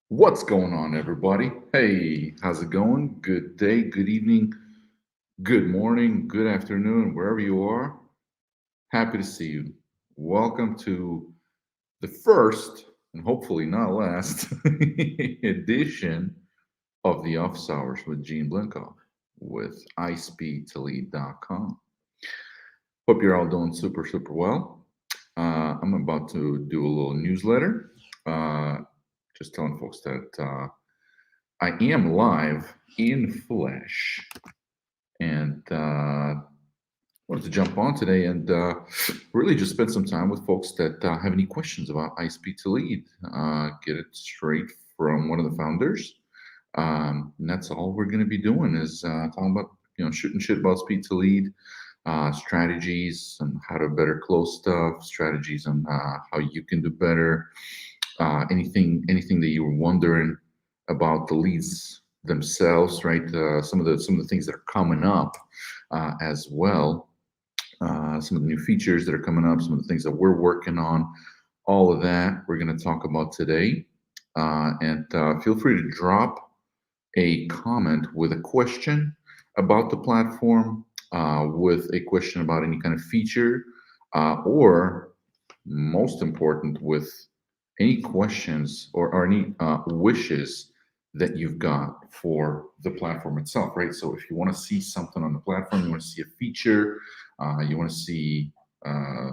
What's going on, everybody? Hey, how's it going? Good day, good evening, good morning, good afternoon, wherever you are. Happy to see you. Welcome to the first, and hopefully not last, edition of the Office Hours with Gene Blinkoff with iSpeedToLead.com. Hope you're all doing super, super well. I'm about to do a little newsletter, uh, just telling folks that I am live in flesh, and wanted to jump on today and really just spend some time with folks that have any questions about iSpeed to Lead. Get it straight from one of the founders, and that's all we're going to be doing is talking about shooting shit about speed to lead, strategies and how to better close stuff, strategies on how you can do better, anything that you were wondering about the leads themselves, right? Some of the things that are coming up as well. Some of the new features that are coming up, some of the things that we're working on, all of that we're going to talk about today. And feel free to drop a comment with a question about the platform, with a question about any kind of feature, or most important, with any questions or any wishes that you've got for the platform itself, right? So if you want to see something on the platform, you want to see a feature, you want to see, uh,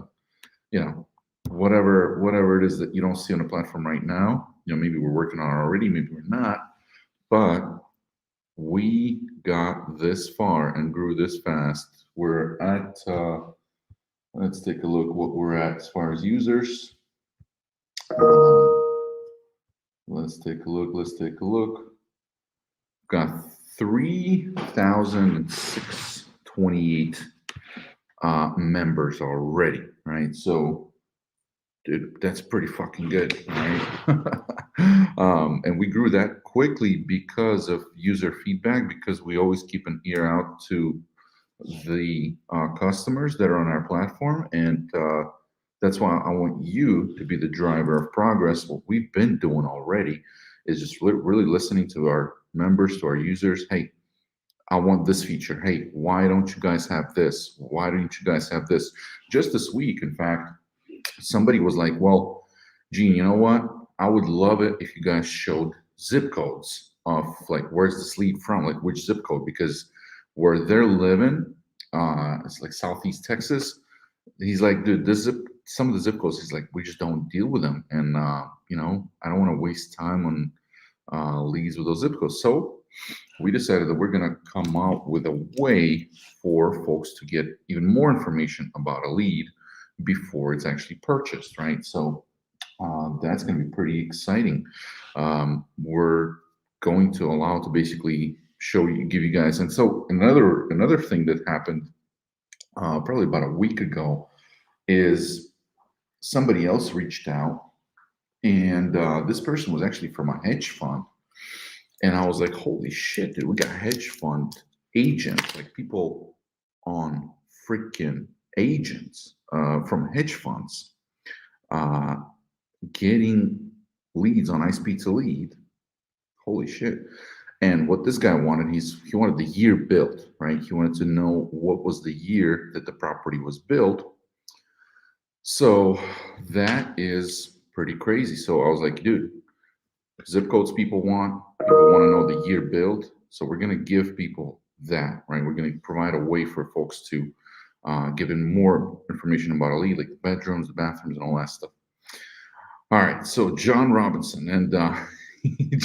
you know, whatever it is that you don't see on the platform right now. Maybe we're working on it already, maybe we're not, but we got this far and grew this fast. We're at, let's take a look what we're at as far as users. Let's take a look. Let's take a look. Got 3,628 members already, right? So, dude, that's pretty fucking good, right? And we grew that quickly because of user feedback, because we always keep an ear out to the customers that are on our platform. And that's why I want you to be the driver of progress. What we've been doing already is just really listening to our members, to our users. Hey, I want this feature. Hey, why don't you guys have this? Why don't you guys have this? Just this week, in fact, somebody was like, well, Gene, you know what? I would love it if you guys showed zip codes of like, where's this lead from? Like, which zip code? Because where they're living, it's like Southeast Texas. He's like, dude, some of the zip codes, he's like, we just don't deal with them. And, I don't want to waste time on leads with those zip codes. So we decided that we're going to come out with a way for folks to get even more information about a lead before it's actually purchased, right? So that's going to be pretty exciting. We're going to allow to basically give you guys. And so another thing that happened probably about a week ago is somebody else reached out, and this person was actually from a hedge fund, and I was like, holy shit, dude, we got hedge fund agents, like people on freaking agents from hedge funds uh, getting leads on iSpeed to Lead. Holy shit. And what this guy wanted, he wanted the year built, right? He wanted to know what was the year that the property was built. So that is pretty crazy. So I was like, dude, zip codes people want to know the year build. So we're going to give people that, right? We're going to provide a way for folks to give in more information about a lead, like the bedrooms, the bathrooms, and all that stuff. All right, so John Robinson, and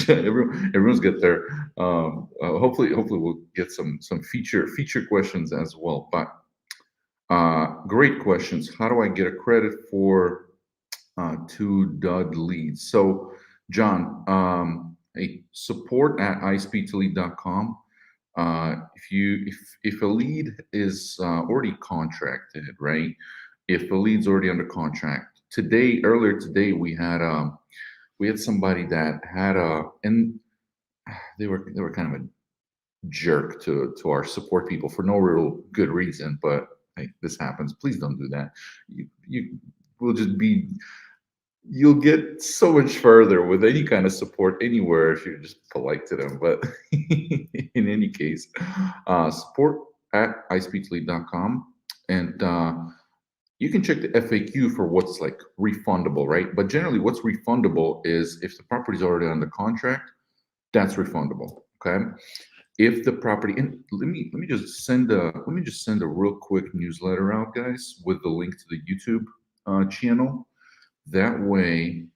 everyone's got their. Hopefully, we'll get some feature questions as well. But great questions. How do I get a credit for 2 dud leads? So, John, hey, support at iSpeedToLead.com. If a lead is already contracted, right? If a lead's already under contract, earlier today, we had somebody that had and they were kind of a jerk to our support people for no real good reason, but hey, this happens. Please don't do that. You will just be you'll get so much further with any kind of support anywhere if you're just polite to them. But in any case, support at iSpeedToLead.com, and you can check the FAQ for what's like refundable, right? But generally, what's refundable is if the property is already under contract, that's refundable. Okay. If the property, and let me just send a real quick newsletter out, guys, with the link to the YouTube channel. That way,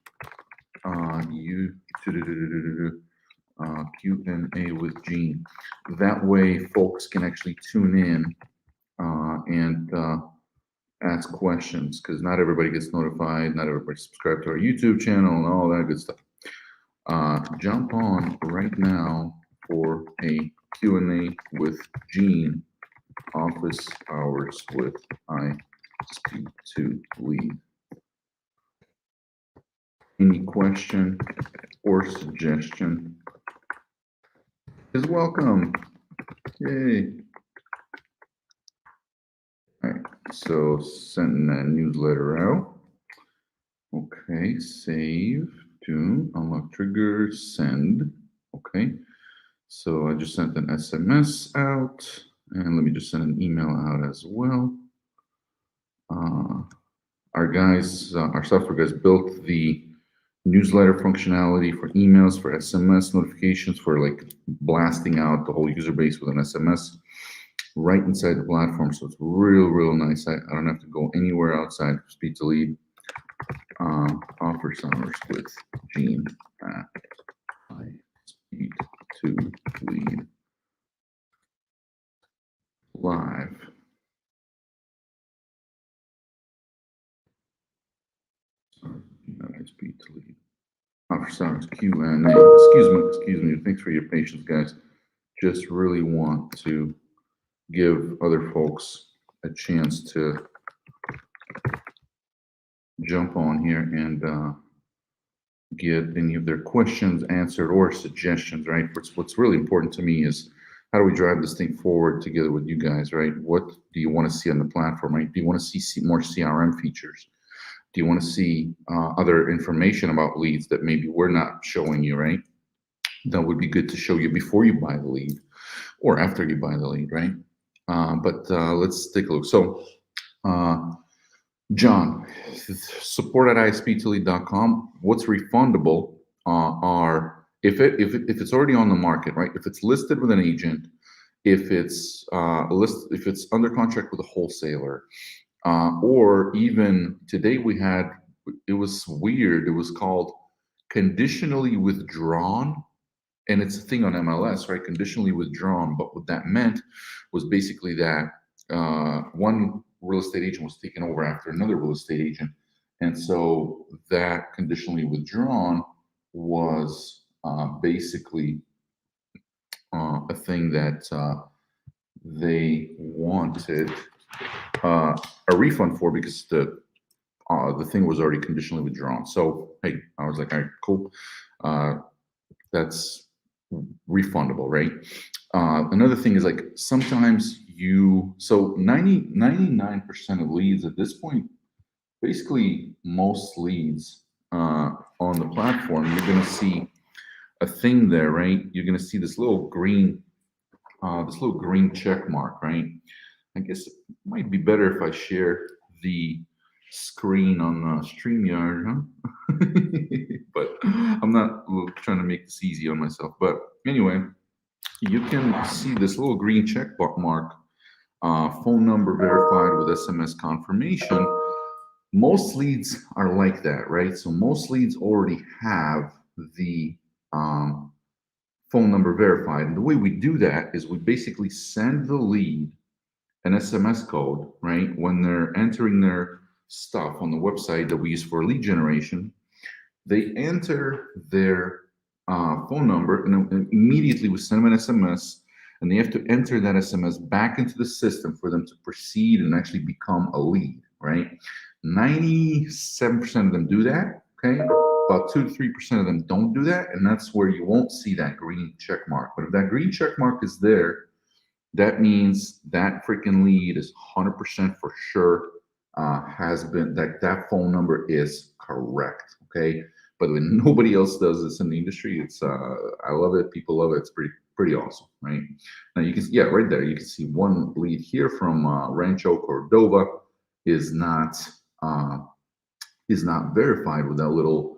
you Q&A with Gene. That way, folks can actually tune in and ask questions, because not everybody gets notified, not everybody subscribed to our YouTube channel and all that good stuff. Jump on right now for a Q&A with Gene, office hours with iSpeedToLead. Any question or suggestion is welcome. Yay. All right, so sending that newsletter out. Okay, save, tune, unlock trigger, send. Okay, so I just sent an SMS out, and let me just send an email out as well. Our guys, our software guys built the newsletter functionality for emails, for SMS notifications, for like blasting out the whole user base with an SMS right inside the platform. So it's real nice. I don't have to go anywhere outside of iSpeedToLead. Offer hours with Gene at iSpeedToLead live. iSpeedToLead. Offer hours Q&A. Excuse me. Thanks for your patience, guys. Just really want to give other folks a chance to jump on here and get any of their questions answered or suggestions, right? What's really important to me is how do we drive this thing forward together with you guys, right? What do you want to see on the platform, right? Do you want to see more CRM features? Do you want to see other information about leads that maybe we're not showing you, right? That would be good to show you before you buy the lead or after you buy the lead, right? But let's take a look. So, John, support at iSpeedToLead.com. What's refundable are if it's already on the market, right? If it's listed with an agent, if it's if it's under contract with a wholesaler, or even today it was weird. It was called conditionally withdrawn, and it's a thing on MLS, right? Conditionally withdrawn. But what that meant was basically that one real estate agent was taken over after another real estate agent. And so that conditionally withdrawn was basically a thing that they wanted a refund for, because the thing was already conditionally withdrawn. So hey, I was like, all right, cool. That's refundable, right? Another thing is like sometimes so 99% of leads at this point, basically most leads on the platform, you're going to see a thing there, right? You're going to see this little green check mark, right? I guess it might be better if I share the screen on StreamYard, huh? But I'm not trying to make this easy on myself. But anyway, you can see this little green check mark, phone number verified with SMS confirmation. Most leads are like that, right? So most leads already have the phone number verified. And the way we do that is we basically send the lead an SMS code, right? When they're entering their stuff on the website that we use for lead generation, they enter their phone number, and immediately we send them an SMS, and they have to enter that SMS back into the system for them to proceed and actually become a lead, right? 97% of them do that, okay? About 2 to 3% of them don't do that, and that's where you won't see that green check mark. But if that green check mark is there, that means that freaking lead is 100% for sure has been that phone number is correct. Okay, but when nobody else does this in the industry, it's I love it. People love it. It's pretty awesome, right? Now you can, yeah, right there you can see one lead here from Rancho Cordova is not uh, is not verified with that little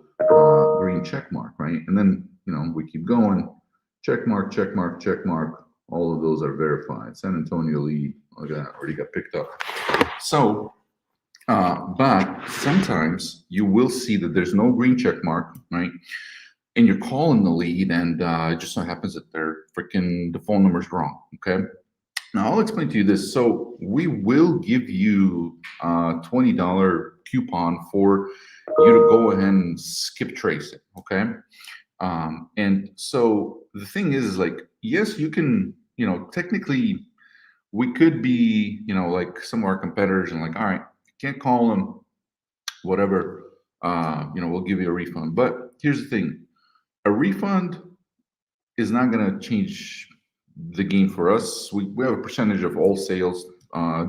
green check mark, right? And then we keep going, check mark, check mark, check mark. All of those are verified. San Antonio lead, look at that, already got picked up. So but sometimes you will see that there's no green check mark, right? And you're calling the lead, and it just so happens that the phone number's wrong. Okay. Now I'll explain to you this. So we will give you a $20 coupon for you to go ahead and skip trace it. Okay. And so the thing is like, yes, you can, technically we could be, like some of our competitors and like, all right, can't call them, whatever, we'll give you a refund. But here's the thing, a refund is not going to change the game for us. We have a percentage of all sales,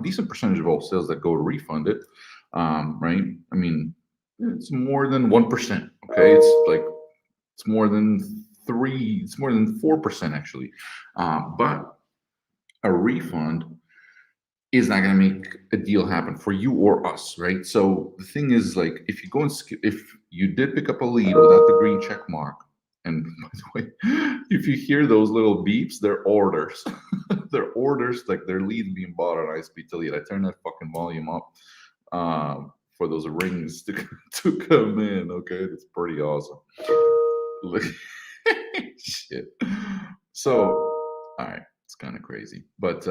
decent percentage of all sales that go to refund it, right? I mean, it's more than 1%. Okay, it's more than 4% actually, but a refund is not going to make a deal happen for you or us, right? So the thing is, like, if you go and if you did pick up a lead without the green check mark, and by the way, if you hear those little beeps, they're orders. They're orders, like they're leads being bought on iSpeedToLead. I turn that fucking volume up for those rings to to come in. Okay, it's pretty awesome. Shit. So, all right, it's kind of crazy, but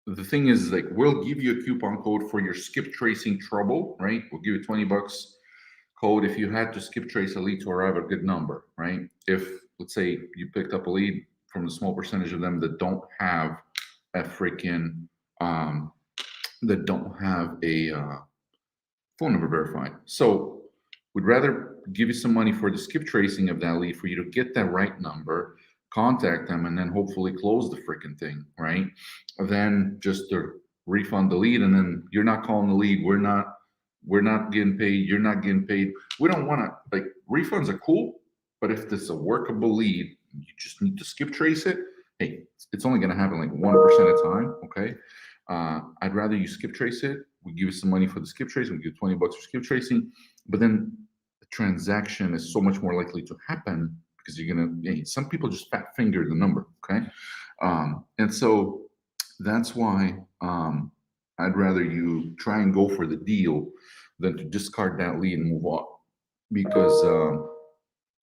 the thing is, like, we'll give you a coupon code for your skip tracing trouble, right? We'll give you $20 code if you had to skip trace a lead to arrive at a good number, right? If, let's say, you picked up a lead from the small percentage of them that don't have a freaking that don't have a phone number verified. So we'd rather give you some money for the skip tracing of that lead for you to get that right number, contact them, and then hopefully close the freaking thing, right? Then just to refund the lead, and then you're not calling the lead. We're not getting paid. You're not getting paid. We don't want to, like, refunds are cool, but if this is a workable lead, you just need to skip trace it. Hey, it's only going to happen like 1% of the time. Okay. I'd rather you skip trace it. We give you some money for the skip tracing. We give $20 for skip tracing, but then the transaction is so much more likely to happen because you're gonna. Some people just fat finger the number. Okay, and so that's why I'd rather you try and go for the deal than to discard that lead and move on because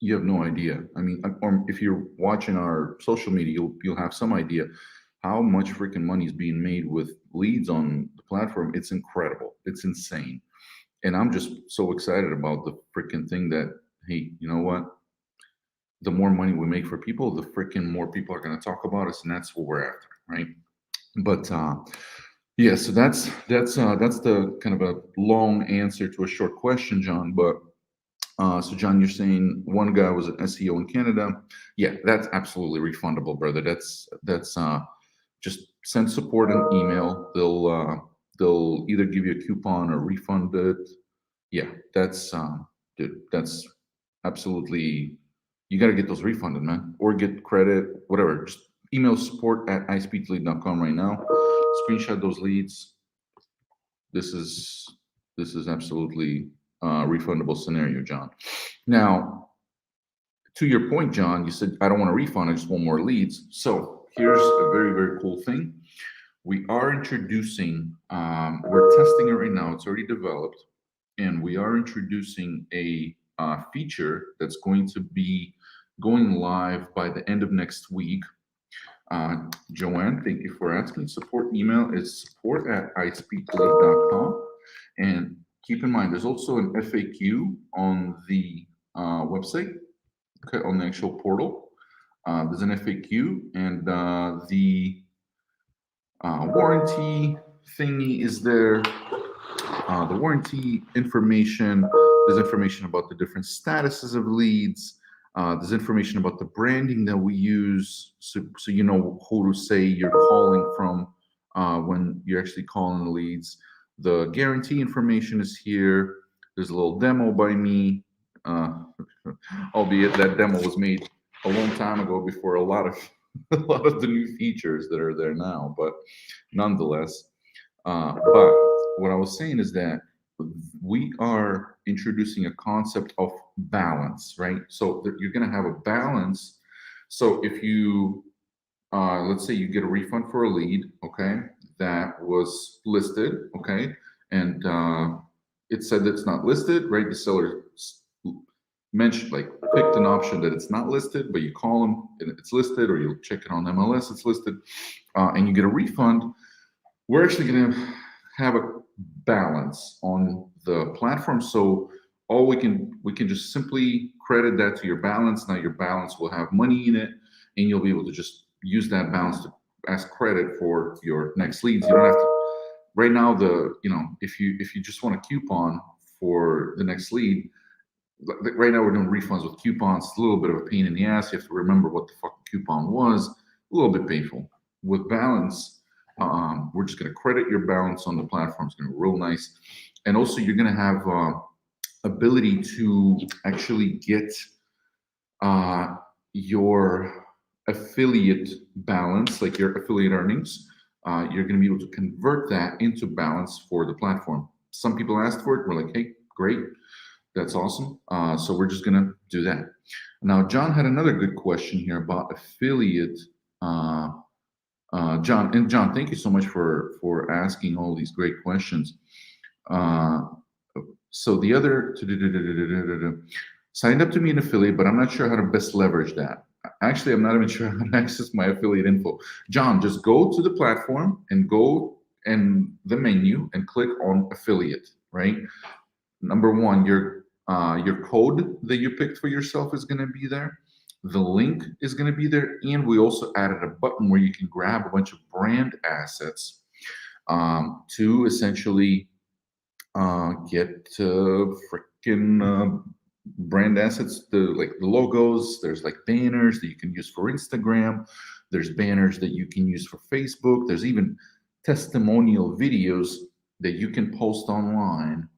you have no idea. I mean, or if you're watching our social media, you'll have some idea how much freaking money is being made with leads on the platform. It's incredible. It's insane. And I'm just so excited about the freaking thing that, hey, you know what? The more money we make for people, the freaking more people are going to talk about us, and that's what we're after, right? But yeah, so that's the kind of a long answer to a short question, John. But so John, you're saying one guy was an SEO in Canada. Yeah, that's absolutely refundable, brother. That's just send support an email. They'll either give you a coupon or refund it. Yeah, that's dude, that's absolutely, you got to get those refunded, man, or get credit, whatever. Just email support at iSpeedToLead.com right now. Screenshot those leads. This is absolutely refundable scenario, John. Now, to your point, John, you said I don't want a refund. I just want more leads. So here's a very, very cool thing. We are introducing. We're testing it right now. It's already developed, and we are introducing a feature that's going to be going live by the end of next week. Joanne, thank you for asking. Support email is support@iSpeedToLead.com. And keep in mind, there's also an FAQ on the website, okay, on the actual portal. There's an FAQ, and the warranty thingy is there. The warranty information, there's information about the different statuses of leads. There's information about the branding that we use, so you know who to say you're calling from when you're actually calling the leads. The guarantee information is here. There's a little demo by me, albeit that demo was made a long time ago before a lot of a lot of the new features that are there now. But nonetheless, but what I was saying is that we are introducing a concept of balance, right? So that you're going to have a balance. So if you, let's say you get a refund for a lead, okay, that was listed, okay, and it said it's not listed, right? The seller mentioned, like, picked an option that it's not listed, but you call them and it's listed, or you check it on MLS, it's listed, and you get a refund. We're actually going to have a balance on the platform. So all we can just simply credit that to your balance. Now your balance will have money in it, and you'll be able to just use that balance to as credit for your next leads. You don't have to. Right now, if you just want a coupon for the next lead, right now we're doing refunds with coupons. It's a little bit of a pain in the ass. You have to remember what the fucking coupon was. A little bit painful. With balance, we're just going to credit your balance on the platform. It's going to be real nice. And also you're going to have ability to actually get your affiliate balance, like your affiliate earnings. You're going to be able to convert that into balance for the platform. Some people asked for it. We're like, hey, great. That's awesome. So we're just going to do that. Now, John had another good question here about affiliate. John, thank you so much for asking all these great questions. So the other signed up to be an affiliate, but I'm not sure how to best leverage that. Actually, I'm not even sure how to access my affiliate info. John, just go to the platform and go in the menu and click on affiliate. Right. Number one, your code that you picked for yourself is going to be there. The link is going to be there, and we also added a button where you can grab a bunch of brand assets to essentially get freaking brand assets, like the logos. There's like banners that you can use for Instagram. There's banners that you can use for Facebook. There's even testimonial videos that you can post online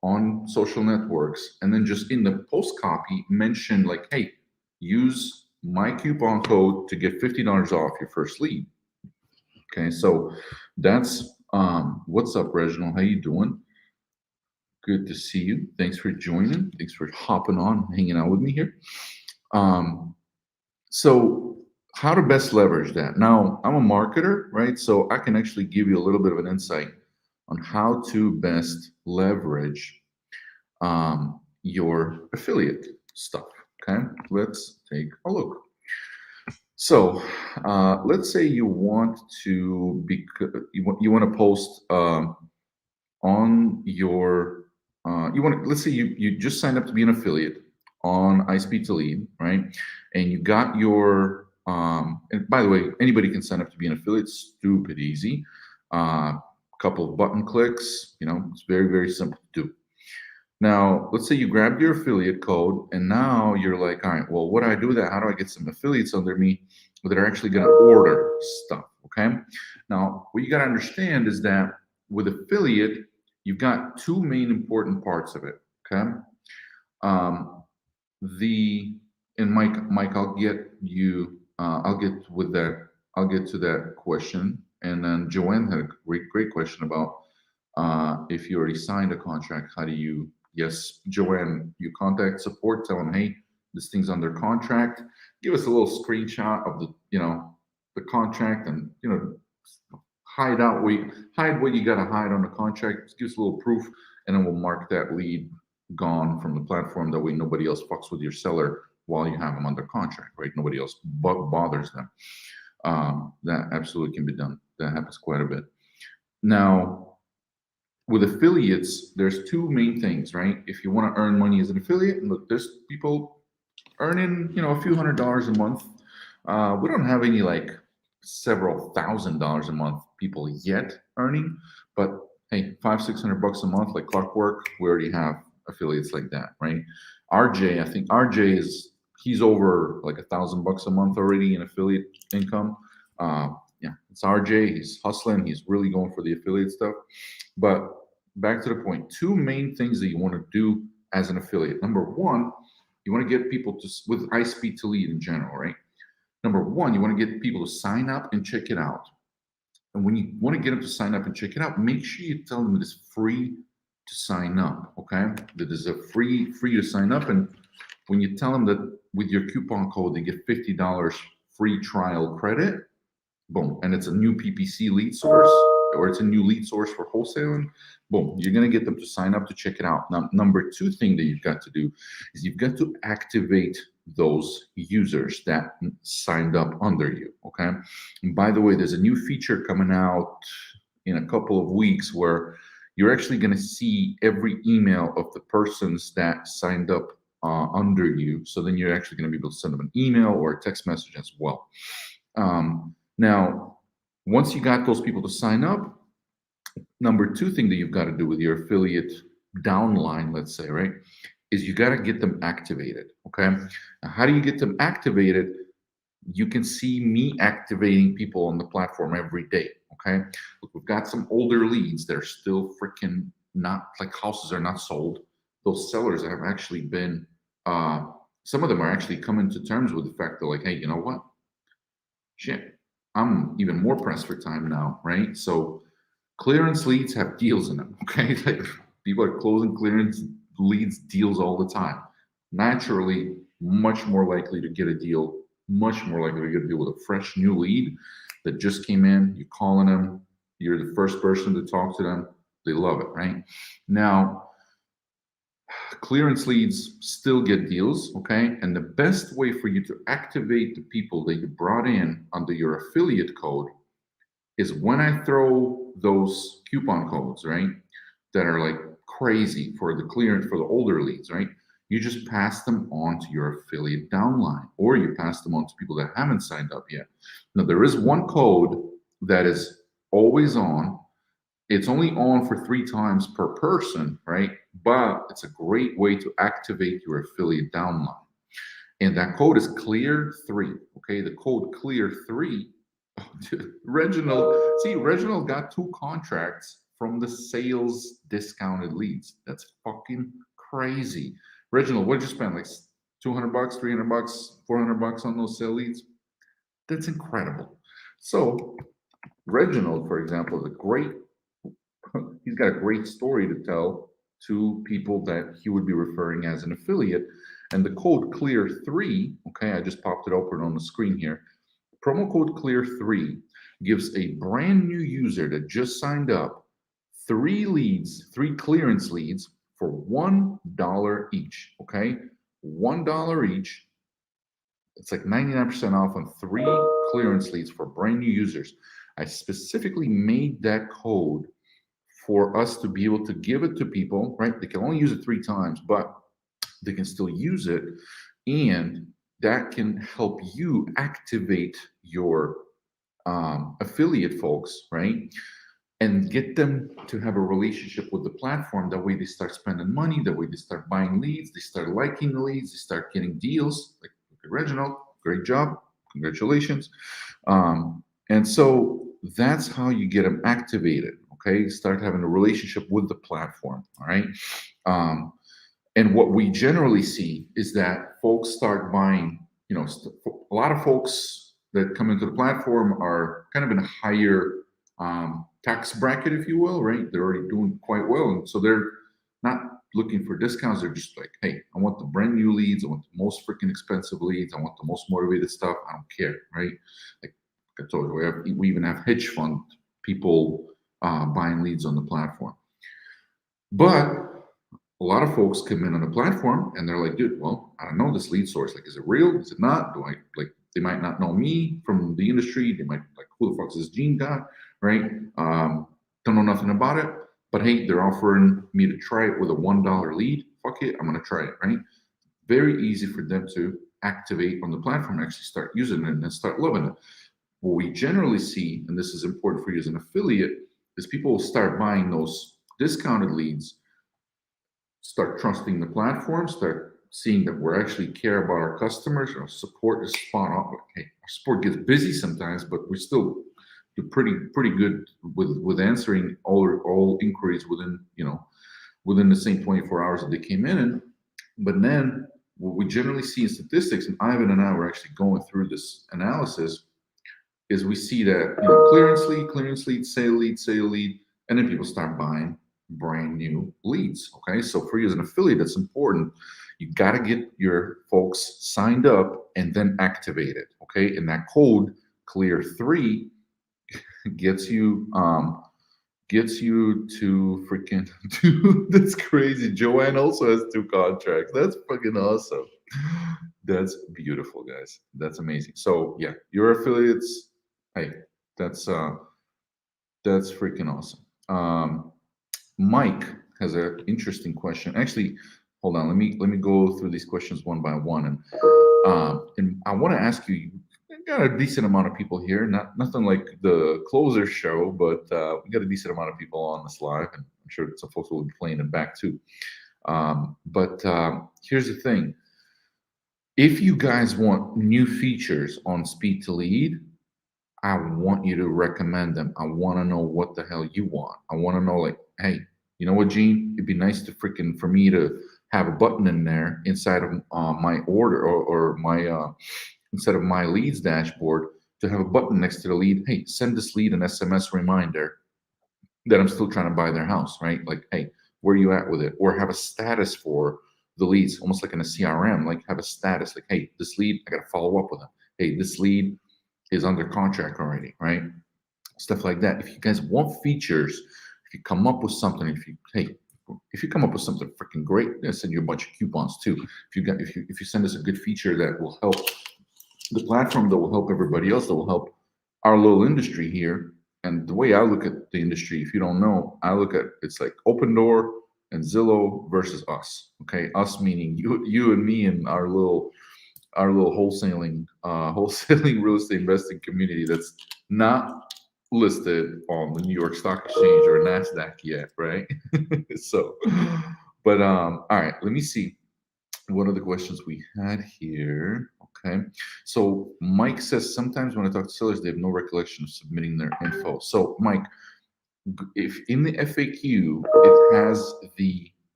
on social networks, and then just in the post copy mention like, hey, use my coupon code to get $50 off your first lead. Okay, so that's what's up, Reginald? How you doing? Good to see you. Thanks for joining. Thanks for hopping on, hanging out with me here. So how to best leverage that? Now, I'm a marketer, right? So I can actually give you a little bit of an insight on how to best leverage your affiliate stuff. Okay, let's take a look. So let's say you want to you want to post on your let's say you just signed up to be an affiliate on iSpeedToLead, right? And you got your and by the way, anybody can sign up to be an affiliate. Stupid easy. Couple of button clicks. It's very, very simple to do. Now, let's say you grabbed your affiliate code, and now you're like, all right, well, what do I do with that? How do I get some affiliates under me that are actually going to order stuff? Okay. Now, what you got to understand is that with affiliate, you've got two main important parts of it. Okay. And Mike, I'll get you. I'll get to that question. And then Joanne had a great question about if you already signed a contract, how do you? Yes, Joanne, you contact support, tell them, hey, this thing's under contract. Give us a little screenshot of the contract, and hide what you got to hide on the contract. Just give us a little proof, and then we'll mark that lead gone from the platform. That way, nobody else fucks with your seller while you have them under contract, right? Nobody else bothers them. That absolutely can be done. That happens quite a bit. Now, with affiliates, there's two main things, right? If you want to earn money as an affiliate, and look, there's people earning, a few $100s a month. We don't have any like several $1,000s a month people yet earning, but hey, $500-600 a month, like clockwork, we already have affiliates like that, right? RJ, I think he's over like $1,000 a month already in affiliate income. yeah, it's RJ. He's hustling. He's really going for the affiliate stuff. But back to the point, two main things that you want to do as an affiliate. Number one, you want to get people to, with iSpeedToLead in general, right? Number one, you want to get people to sign up and check it out. And when you want to get them to sign up and check it out, make sure you tell them it is free to sign up. Okay, that is a free to sign up. And when you tell them that with your coupon code they get $50 free trial credit, boom, and it's a new PPC lead source, or it's a new lead source for wholesaling, boom, you're going to get them to sign up to check it out. Now, number two thing that you've got to do is you've got to activate those users that signed up under you. Okay, and by the way, there's a new feature coming out in a couple of weeks where you're actually going to see every email of the persons that signed up under you. So then you're actually going to be able to send them an email or a text message as well. Now, once you got those people to sign up, number two thing that you've got to do with your affiliate downline, let's say, right, is you got to get them activated. Okay. Now, how do you get them activated? You can see me activating people on the platform every day. Okay. Look, we've got some older leads. They're still freaking not, like, houses are not sold. Those sellers have actually been, some of them are actually coming to terms with the fact that, like, hey, you know what? Shit, I'm even more pressed for time now, right? So clearance leads have deals in them, okay? Like, people are closing clearance leads deals all the time. Naturally, much more likely to get a deal, much more likely to get a deal with a fresh new lead that just came in. You're calling them, you're the first person to talk to them. They love it, right? Now, clearance leads still get deals, okay? And the best way for you to activate the people that you brought in under your affiliate code is when I throw those coupon codes, right, that are like crazy for the clearance for the older leads, right? You just pass them on to your affiliate downline, or you pass them on to people that haven't signed up yet. Now, there is one code that is always on. It's only on for 3 times per person, right? But it's a great way to activate your affiliate downline. And that code is CLEAR3. Okay, the code CLEAR3. Oh, dude, Reginald got 2 contracts from the sales discounted leads. That's fucking crazy. Reginald, what'd you spend? Like $200, $300, $400 on those sale leads? That's incredible. So Reginald, for example, is a great, he's got a great story to tell to people that he would be referring as an affiliate. And the code CLEAR3, okay, I just popped it open on the screen here. Promo code CLEAR3 gives a brand new user that just signed up 3 leads, 3 clearance leads for $1 each, okay? $1 each. It's like 99% off on 3 clearance leads for brand new users. I specifically made that code for us to be able to give it to people, right? They can only use it 3 times, but they can still use it. And that can help you activate your affiliate folks, right? And get them to have a relationship with the platform. That way they start spending money. That way they start buying leads. They start liking the leads. They start getting deals. Like Reginald, great job. Congratulations. And so that's how you get them activated. Okay, start having a relationship with the platform. All right. And what we generally see is that folks start buying, you know, a lot of folks that come into the platform are kind of in a higher tax bracket, if you will, right? They're already doing quite well. And so they're not looking for discounts. They're just like, hey, I want the brand new leads. I want the most freaking expensive leads. I want the most motivated stuff. I don't care, right? Like I told you, we even have hedge fund people buying leads on the platform. But a lot of folks come in on the platform and they're like, dude, well, I don't know this lead source. Like, is it real? Is it not? Do I, like, they might not know me from the industry. They might like, who the fuck is this Gene guy, right? Don't know nothing about it. But hey, they're offering me to try it with a $1 lead. Fuck it, I'm gonna try it, right? Very easy for them to activate on the platform and actually start using it and start loving it. What we generally see, and this is important for you as an affiliate, is people will start buying those discounted leads, start trusting the platform, start seeing that we actually care about our customers. Our support is spot on. Okay, our support gets busy sometimes, but we're still you're pretty good with answering all inquiries within, within the same 24 hours that they came in. But then what we generally see in statistics, and Ivan and I were actually going through this analysis, is we see that, clearance lead, sale lead, and then people start buying brand new leads. Okay, so for you as an affiliate, that's important. You got to get your folks signed up and then activated. Okay, and that code clear3 gets you to freaking two. That's crazy. Joanne also has 2 contracts. That's fucking awesome. That's beautiful, guys. That's amazing. So yeah, your affiliates, hey, that's uh that's freaking awesome. Mike has an interesting question. Actually, hold on. Let me go through these questions one by one, and I want to ask you. We got a decent amount of people here. Nothing like the closer show, but we got a decent amount of people on this live, and I'm sure some folks will be playing it back too. But here's the thing: if you guys want new features on Speed to Lead, I want you to recommend them. I want to know what the hell you want. I want to know, like, hey, you know what, Gene? It'd be nice to freaking for me to have a button in there inside of my order, or my instead of my leads dashboard, to have a button next to the lead. Hey, send this lead an SMS reminder that I'm still trying to buy their house, right? Like, hey, where are you at with it? Or have a status for the leads, almost like in a CRM, like have a status, like, hey, this lead, I got to follow up with them. Hey, this lead is under contract already, right? Stuff like that. If you guys want features, if you come up with something, if you come up with something freaking great, I'll send you a bunch of coupons too. If you send us a good feature that will help the platform, that will help everybody else, that will help our little industry here. And the way I look at the industry, if you don't know, I look at it's like Open Door and Zillow versus us. Okay, us meaning you and me and our little wholesaling real estate investing community that's not listed on the New York Stock Exchange or NASDAQ yet, right? So, but all right, let me see. What are the questions we had here? Okay, so Mike says sometimes when I talk to sellers, they have no recollection of submitting their info. So, Mike, if in the FAQ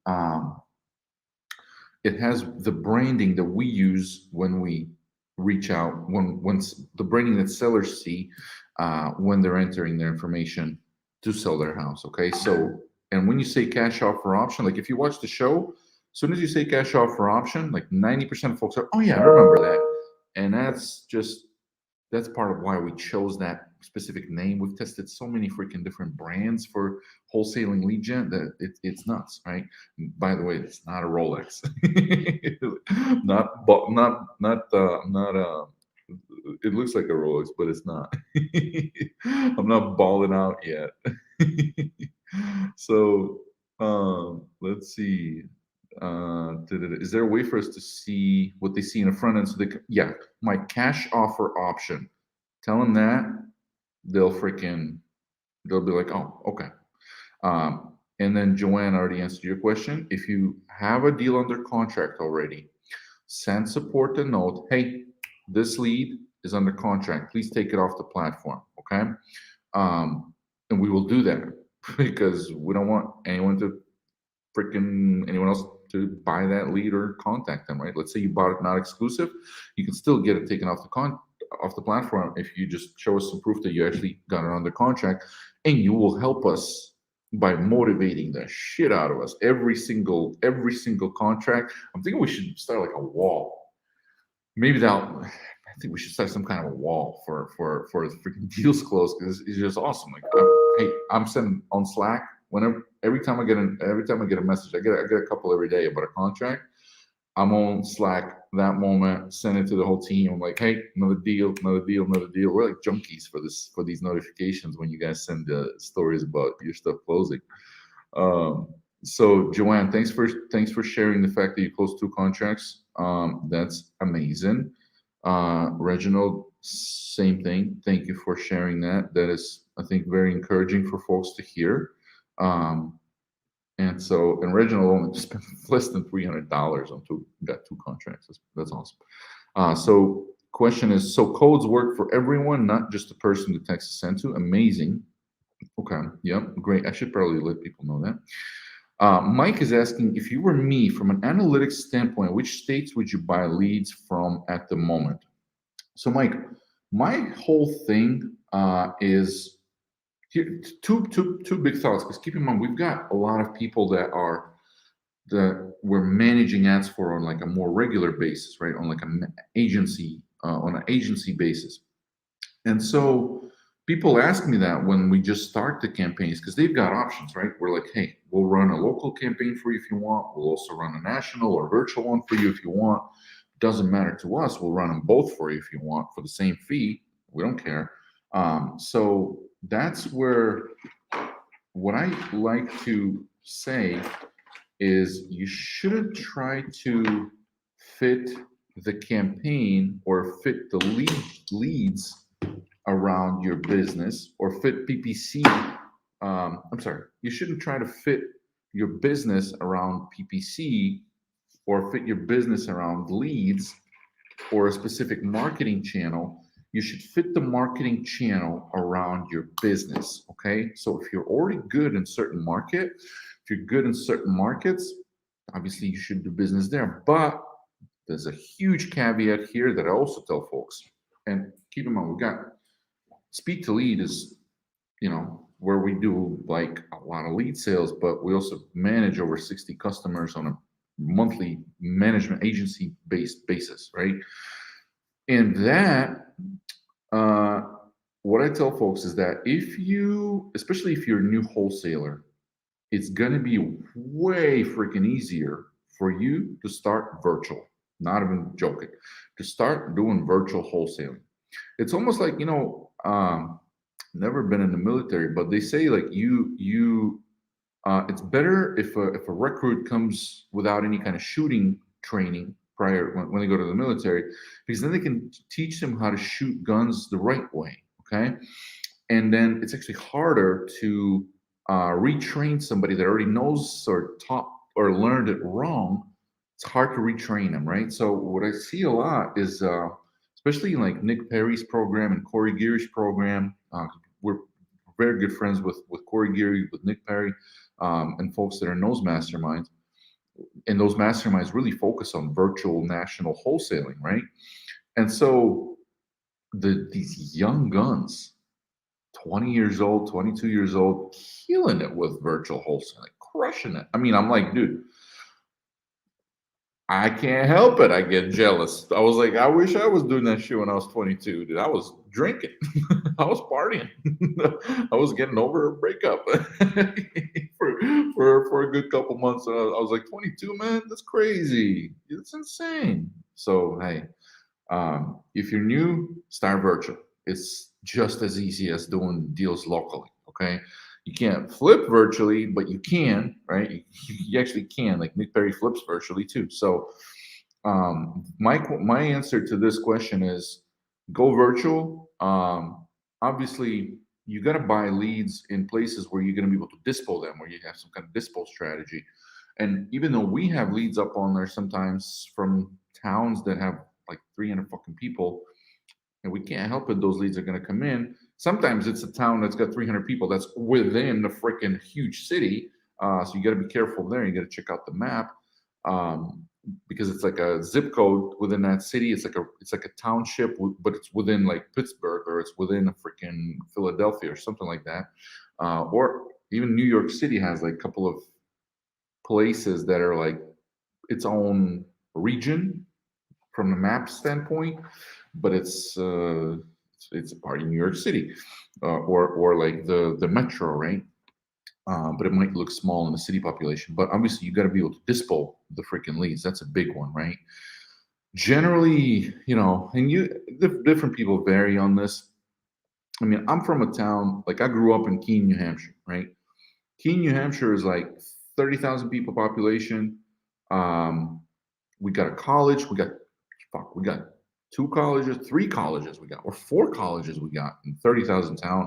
um, it has the branding that we use when we reach out, once the branding that sellers see when they're entering their information to sell their house. Okay, so, and when you say cash offer option, like if you watch the show, as soon as you say cash offer option, like 90% of folks are, oh yeah, I remember that. And that's part of why we chose that specific name. We've tested so many freaking different brands for wholesaling lead gen that it's nuts, right? By the way, it's not a Rolex. Not it looks like a Rolex, but it's not. I'm not balling out yet. So let's see. Is there a way for us to see what they see in the front end? So yeah, my cash offer option. Tell them that, they'll be like, oh, okay. And then Joanne already answered your question. If you have a deal under contract already, send support a note. Hey, this lead is under contract. Please take it off the platform. Okay. And we will do that because we don't want anyone else to buy that lead or contact them, right? Let's say you bought it not exclusive, you can still get it taken off the platform if you just show us some proof that you actually got it under contract, and you will help us by motivating the shit out of us every single contract. I'm thinking we should start like a wall. Maybe I think we should start some kind of a wall for the freaking deals closed, because it's just awesome. Like, hey, I'm sending on Slack every time I get a message. I get a couple every day about a contract. I'm on Slack that moment, send it to the whole team. I'm like, hey, another deal. We're like junkies for these notifications when you guys send stories about your stuff closing. So Joanne, thanks for sharing the fact that you closed 2 contracts. That's amazing. Reginald, same thing. Thank you for sharing that. That is, I think, very encouraging for folks to hear. And Reginald only spent less than $300 on got 2 contracts. That's awesome. So Question is, so codes work for everyone, not just the person the text is sent to? Amazing. Okay. Yep. Great. I should probably let people know that. Mike is asking, if you were me, from an analytics standpoint, which states would you buy leads from at the moment? So, Mike, my whole thing is here, two big thoughts. Because keep in mind, we've got a lot of people that we're managing ads for on like a more regular basis, right? On like an agency basis. And so people ask me that when we just start the campaigns because they've got options, right? We're like, hey, we'll run a local campaign for you if you want. We'll also run a national or virtual one for you if you want. Doesn't matter to us. We'll run them both for you if you want for the same fee. We don't care. So that's where what I like to say is you shouldn't try to fit the campaign or fit the leads around your business or fit PPC. I'm sorry, you shouldn't try to fit your business around PPC or fit your business around leads or a specific marketing channel. You should fit the marketing channel around your business. Okay. So if you're already good in certain market, if you're good in certain markets, obviously you should do business there. But there's a huge caveat here that I also tell folks. And keep in mind, we've got Speed to Lead is, where we do like a lot of lead sales, but we also manage over 60 customers on a monthly management agency based basis, right? And that, what I tell folks is that especially if you're a new wholesaler, it's going to be way freaking easier for you to start virtual. Not even joking, to start doing virtual wholesaling. It's almost like, never been in the military, but they say like it's better if a recruit comes without any kind of shooting training prior when they go to the military, because then they can teach them how to shoot guns the right way. Okay, and then it's actually harder to retrain somebody that already knows or taught or learned it wrong. It's hard to retrain them, right? So what I see a lot is, especially in like Nick Perry's program and Corey Geary's program, we're very good friends with Corey Geary, with Nick Perry, and folks that are in those masterminds. And those masterminds really focus on virtual national wholesaling, right? And so these young guns, 20 years old, 22 years old, killing it with virtual wholesaling, crushing it. I mean, I'm like, dude, I can't help it. I get jealous. I was like, I wish I was doing that shit when I was 22. Dude, I was drinking. I was partying. I was getting over a breakup for a good couple months. I was like, 22, man, that's crazy. It's insane. So, hey, if you're new, start virtual. It's just as easy as doing deals locally. Okay. You can't flip virtually, but you can, right? You actually can. Like Nick Perry flips virtually too. So, my answer to this question is go virtual. Obviously, you got to buy leads in places where you're going to be able to dispo them, where you have some kind of dispo strategy. And even though we have leads up on there sometimes from towns that have like 300 fucking people, and we can't help it, those leads are going to come in. Sometimes it's a town that's got 300 people that's within the freaking huge city. So you got to be careful there. You got to check out the map, because it's like a zip code within that city. It's like a township, but it's within like Pittsburgh, or it's within a freaking Philadelphia or something like that. Or even New York City has like a couple of places that are like its own region from the map standpoint, but it's a part of New York City, or like the metro, right? But it might look small in the city population. But obviously, you got to be able to dispo the freaking leads. That's a big one, right? Generally, and different people vary on this. I mean, I'm from a town, like I grew up in Keene, New Hampshire, right? Keene, New Hampshire is like 30,000 people population. We got a college. We got two colleges, three colleges or four colleges we got in 30,000 town.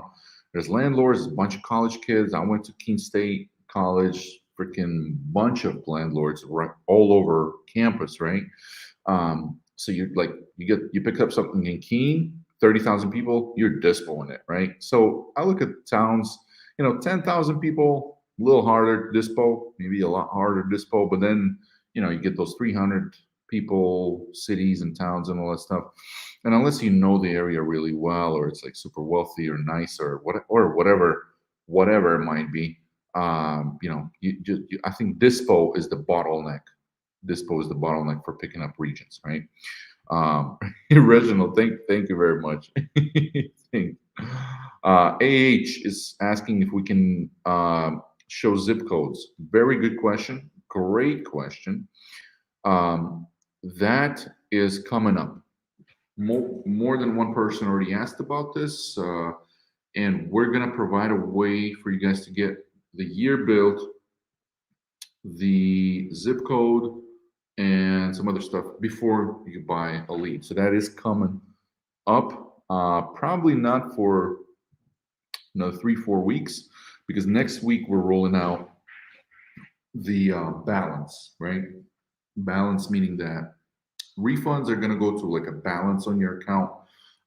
There's landlords, a bunch of college kids. I went to Keene State College, freaking bunch of landlords right all over campus, right? So you're like, you pick up something in Keene, 30,000 people, you're dispoing it, right? So I look at towns, 10,000 people, a little harder to dispo, maybe a lot harder to dispo, but then, you get those 300 people, cities and towns and all that stuff. And unless you know the area really well, or it's like super wealthy or nice or whatever it might be, I think dispo is the bottleneck. Dispo is the bottleneck for picking up regions, right? Reginald, thank you very much. Thank- AH is asking if we can show zip codes. Very good question. Great question. That is coming up. More than one person already asked about this, and we're gonna provide a way for you guys to get the year built, the zip code, and some other stuff before you buy a lead. So that is coming up. Probably not for another 3-4 weeks, because next week we're rolling out the balance, right? Balance meaning that refunds are going to go to like a balance on your account.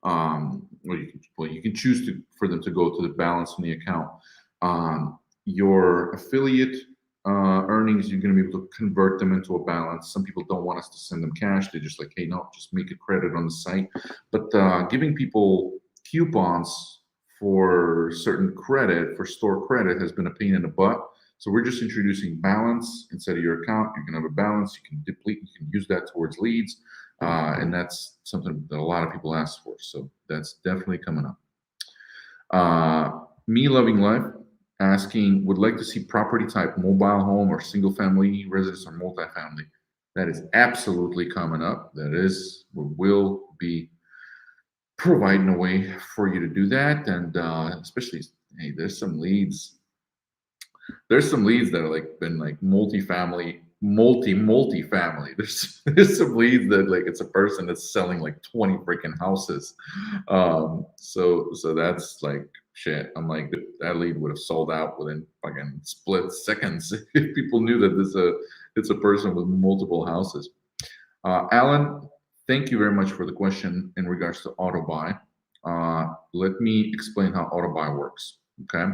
You can choose for them to go to the balance on the account. Your affiliate earnings, you're going to be able to convert them into a balance. Some people don't want us to send them cash. They're just like, hey, no, just make a credit on the site. But giving people coupons for certain credit, for store credit, has been a pain in the butt. So we're just introducing balance instead of your account. You can have a balance. You can deplete. You can use that towards leads, and that's something that a lot of people ask for. So that's definitely coming up. Me Loving Life asking, would like to see property type mobile home or single family residence or multifamily. That is absolutely coming up. We will be providing a way for you to do that, and especially, hey, there's some leads that are like been like multifamily. There's some leads that like it's a person that's selling like 20 freaking houses. So that's like shit. I'm like, that lead would have sold out within fucking split seconds if people knew that it's a person with multiple houses. Alan, thank you very much for the question in regards to Autobuy. Let me explain how Autobuy works. Okay.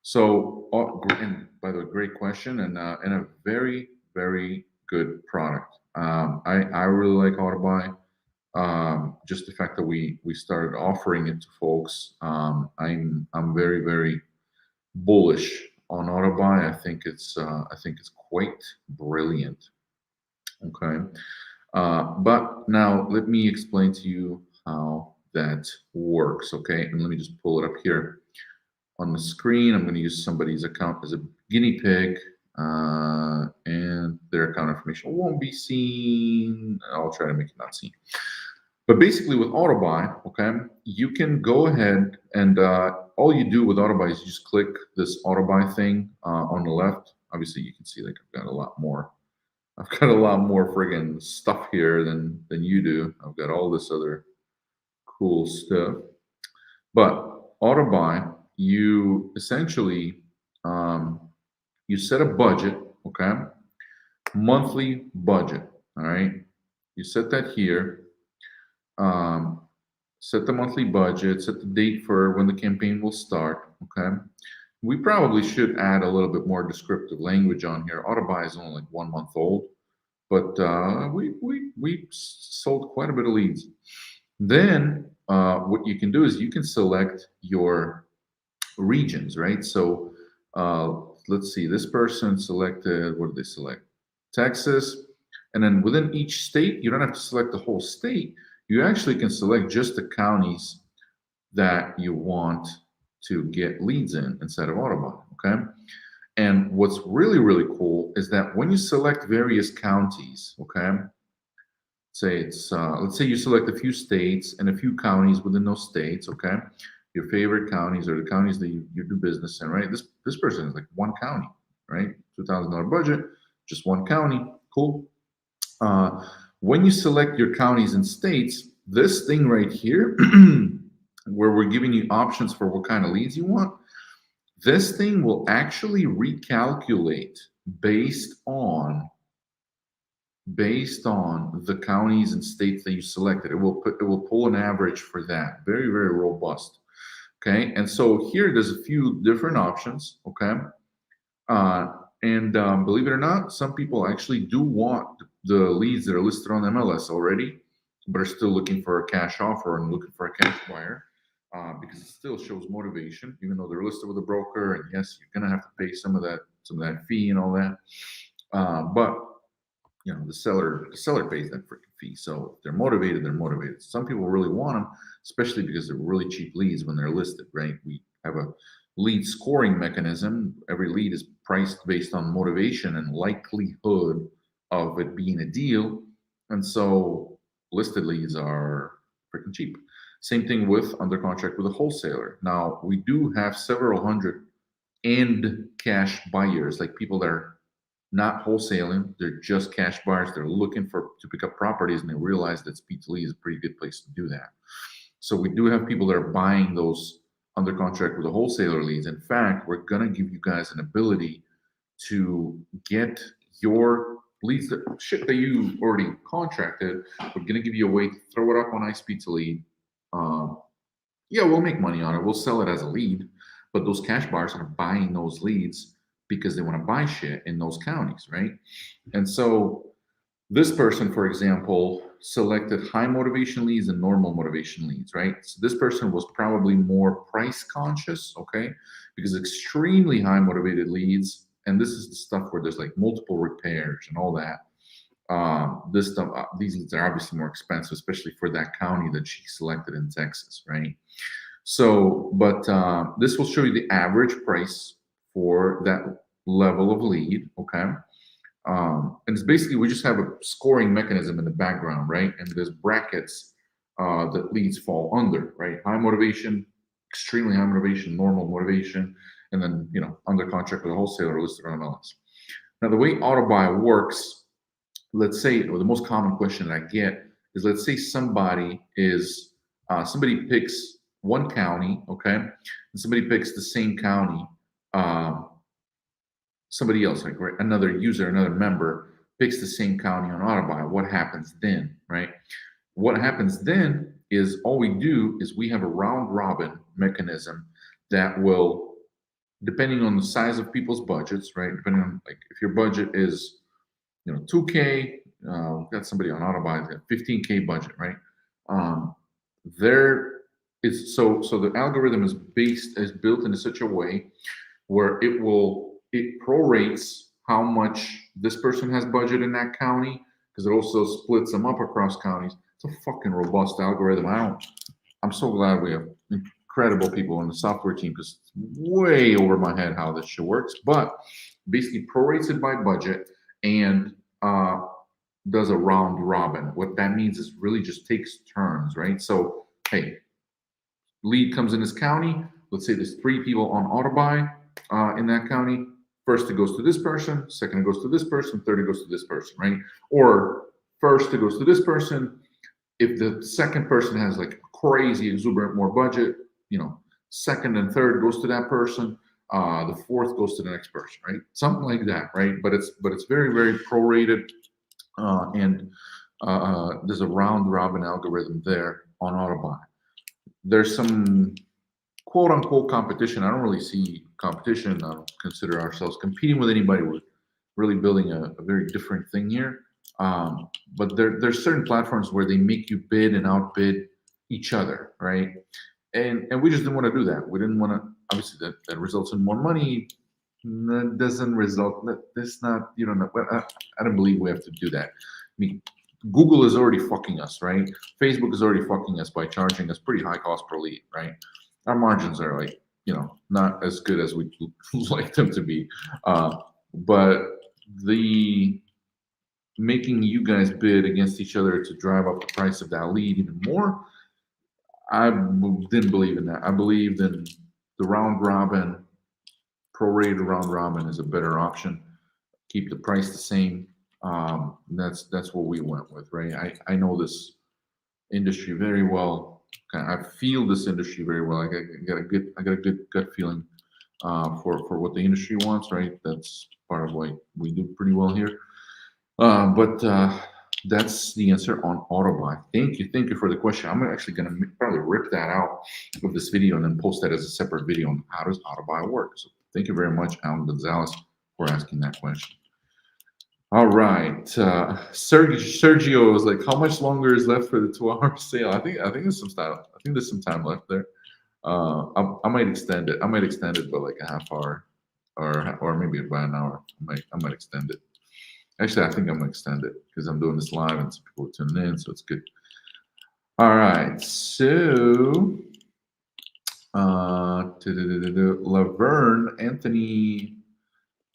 So, and by the way, great question, and a very, very good product. I really like Autobuy. Just the fact that we started offering it to folks, I'm very, very bullish on Autobuy. I think it's quite brilliant. Okay, but now let me explain to you how that works. Okay, and let me just pull it up here on the screen. I'm going to use somebody's account as a guinea pig, and their account information won't be seen. I'll try to make it not seen. But basically, with Autobuy, okay, you can go ahead and all you do with Autobuy is you just click this Autobuy thing on the left. Obviously, you can see like I've got a lot more. I've got a lot more friggin' stuff here than you do. I've got all this other cool stuff. But Autobuy, you essentially you set a budget, okay, monthly budget. All right, you set that here. Set the monthly budget. Set the date for when the campaign will start. Okay, we probably should add a little bit more descriptive language on here. Autobuy is only like 1 month old, but we sold quite a bit of leads. Then what you can do is you can select your regions, right? So let's see, this person selected, what did they select? Texas. And then within each state, you don't have to select the whole state. You actually can select just the counties that you want to get leads in instead of Autobuy, okay? And what's really, really cool is that when you select various counties, okay, let's say you select a few states and a few counties within those states, okay? Your favorite counties or the counties that you do business in, right? This person is like one county, right? $2,000 budget, just one county, cool. When you select your counties and states, this thing right here, where we're giving you options for what kind of leads you want, this thing will actually recalculate based on based on the counties and states that you selected. It will pull an average for that. Very, very robust. Okay, and so here there's a few different options. Okay, uh, and believe it or not, some people actually do want the leads that are listed on MLS already, but are still looking for a cash offer and looking for a cash buyer, because it still shows motivation, even though they're listed with a broker. And yes, you're gonna have to pay some of that fee and all that. But you know, the seller pays that freaking fee. So if they're motivated, they're motivated. Some people really want them, especially because they're really cheap leads when they're listed, right? We have a lead scoring mechanism. Every lead is priced based on motivation and likelihood of it being a deal. And so listed leads are freaking cheap. Same thing with under contract with a wholesaler. Now we do have several hundred end cash buyers, like people that are not wholesaling, they're just cash buyers. They're looking for to pick up properties, and they realize that Speed2Lead is a pretty good place to do that. So we do have people that are buying those under contract with the wholesaler leads. In fact, we're gonna give you guys an ability to get your leads, that shit that you already contracted. We're gonna give you a way to throw it up on iSpeedToLead. Um, yeah, we'll make money on it. We'll sell it as a lead, but those cash buyers are buying those leads because they want to buy shit in those counties, right? And so this person, for example, selected high motivation leads and normal motivation leads, right? So this person was probably more price conscious, okay? Because extremely high motivated leads, and this is the stuff where there's like multiple repairs and all that. This stuff, these leads are obviously more expensive, especially for that county that she selected in Texas, right? So, but this will show you the average price for that level of lead, okay? And it's basically, we just have a scoring mechanism in the background, right? And there's brackets that leads fall under, right? High motivation, extremely high motivation, normal motivation, and then, you know, under contract with a wholesaler listed on MLS. Now, the way Autobuy works, let's say, or the most common question that I get is, let's say somebody picks one county, okay, and somebody picks the same county. Somebody else, like, right, another user, another member picks the same county on Autobuy. What happens then, right? What happens then is, all we do is we have a round robin mechanism that will, depending on the size of people's budgets, right? Depending on, like, if your budget is, you know, 2K, we've got somebody on Autobuy that 15K budget, right? There is, so the algorithm is built in such a way where it prorates how much this person has budget in that county, because it also splits them up across counties. It's a fucking robust algorithm. I'm so glad we have incredible people on the software team, because it's way over my head how this shit works. But basically prorates it by budget and does a round robin. What that means is really just takes turns, right? So, hey, lead comes in this county. Let's say there's 3 people on Autobuy in that county. First it goes to this person, second it goes to this person, third it goes to this person, right? Or first it goes to this person. If the second person has like crazy exuberant more budget, you know, second and third goes to that person. The fourth goes to the next person, right? Something like that, right? But it's very, very prorated, and there's a round robin algorithm there on Autobuy. There's some quote unquote competition. I don't really see competition. I don't consider ourselves competing with anybody. We're really building a very different thing here. But there's certain platforms where they make you bid and outbid each other, right? And we just didn't want to do that. We didn't want to. Obviously, that results in more money. That doesn't result. That's not. You know. I don't believe we have to do that. I mean, Google is already fucking us, right? Facebook is already fucking us by charging us pretty high cost per lead, right? Our margins are, like, you know, not as good as we'd like them to be. But the making you guys bid against each other to drive up the price of that lead even more, I didn't believe in that. I believed in the round robin, prorated round robin is a better option. Keep the price the same. That's what we went with, right? I know this industry very well. I feel this industry very well. I got a good gut feeling for what the industry wants, right? That's part of why we do pretty well here. But that's the answer on Autobuy. Thank you for the question. I'm actually going to probably rip that out of this video and then post that as a separate video on how does Autobuy work. So thank you very much, Alan Gonzalez, for asking that question. All right, Sergio is like, how much longer is left for the 2 hour sale? I think there's some time. I think there's some time left there. I might extend it. I might extend it by like a half hour, or maybe by an hour. I might extend it. Actually, I think I'm gonna extend it because I'm doing this live and some people are tuning in, so it's good. All right, so Laverne Anthony.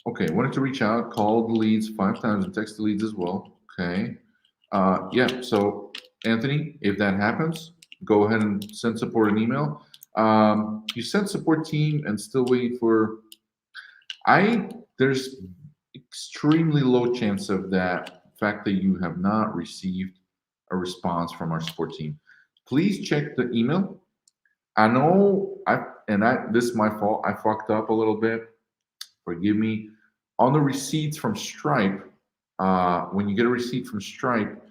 Okay, wanted to reach out, called leads 5 times and text the leads as well. Okay, yeah. So Anthony, if that happens, go ahead and send support an email. You sent support team and still waiting for. There's extremely low chance of that fact that you have not received a response from our support team. Please check the email. I know this is my fault. I fucked up a little bit. Forgive me. On the receipts from Stripe, when you get a receipt from Stripe,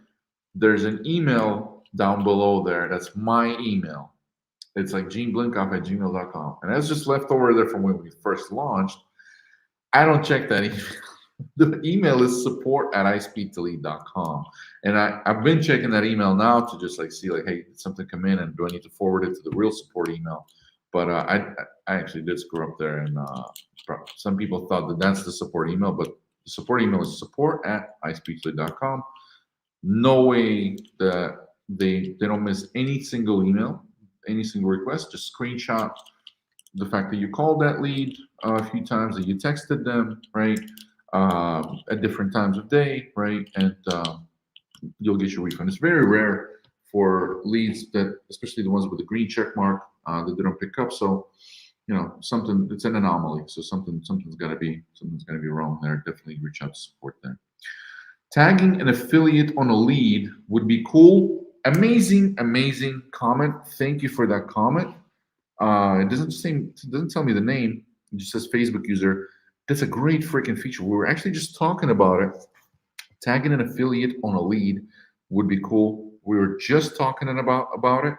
there's an email down below there. That's my email. It's like geneblinkoff@gmail.com. And that's just left over there from when we first launched. I don't check that email. The email is support@iSpeedToLead.com. And I've been checking that email now to just like see like, hey, did something come in and do I need to forward it to the real support email? But I actually did screw up there, and some people thought that that's the support email, but the support email is support@iSpeedToLead.com. No way that they don't miss any single email, any single request. Just screenshot the fact that you called that lead a few times, that you texted them, right, at different times of day, right, and you'll get your refund. It's very rare for leads that, especially the ones with the green check mark, that they don't pick up. So, something, it's an anomaly. So something's got to be wrong there. Definitely reach out to support there. Tagging an affiliate on a lead would be cool. Amazing comment. Thank you for that comment. It doesn't tell me the name. It just says Facebook user. That's a great freaking feature. We were actually just talking about it. Tagging an affiliate on a lead would be cool. We were just talking about it.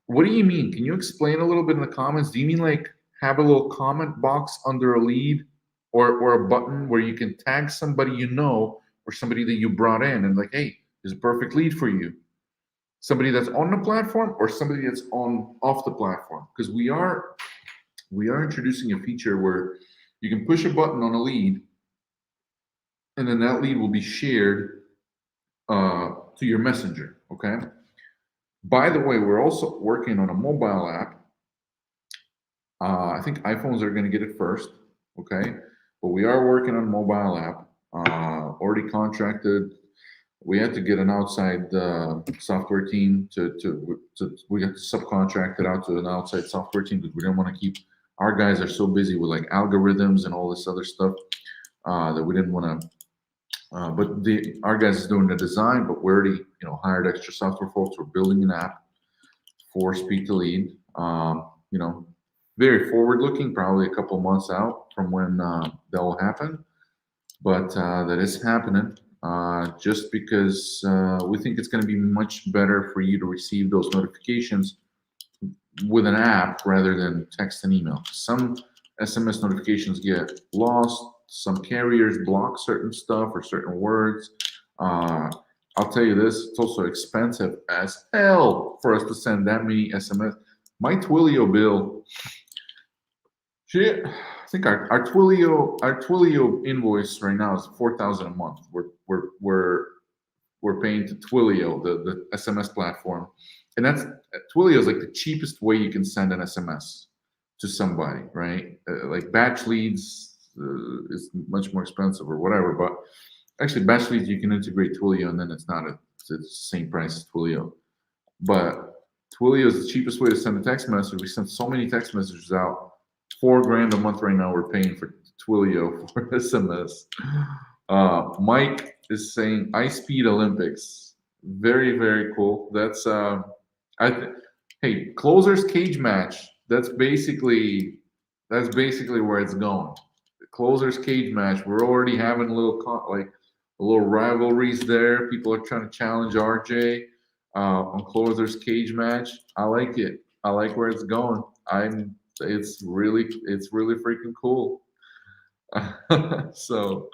What do you mean? Can you explain a little bit in the comments? Do you mean like have a little comment box under a lead, or a button where you can tag somebody or somebody that you brought in and like, hey, there's a perfect lead for you? Somebody that's on the platform or somebody that's off the platform? Because we are introducing a feature where you can push a button on a lead, and then that lead will be shared to your messenger. Okay. By the way, we're also working on a mobile app. I think iPhones are going to get it first. Okay, but we are working on a mobile app. Already contracted. We had to get an outside software team we got subcontracted out to an outside software team because we didn't want to keep, our guys are so busy with like algorithms and all this other stuff that we didn't want to. But our guys is doing the design, but we already hired extra software folks. We're building an app for Speed to Lead. Very forward looking, probably a couple months out from when that will happen, but that is happening. Just because we think it's going to be much better for you to receive those notifications with an app rather than text and email. Some SMS notifications get lost. Some carriers block certain stuff or certain words. I'll tell you this, it's also expensive as hell for us to send that many SMS. My Twilio bill, shit, I think our Twilio invoice right now is $4,000 a month. We're paying to Twilio, the SMS platform, and Twilio is like the cheapest way you can send an SMS to somebody, right? Like batch leads is much more expensive or whatever, but actually batch leads you can integrate Twilio and then it's the same price as Twilio. But Twilio is the cheapest way to send a text message. We send so many text messages out. $4,000 a month right now we're paying for Twilio for SMS. Mike is saying iSpeed Olympics. Very, very cool. That's hey, closers cage match. That's basically where it's going. The closers cage match. We're already having a little A little rivalries there. People are trying to challenge RJ on Closer's cage match. I like it. I like where it's going. It's really freaking cool. So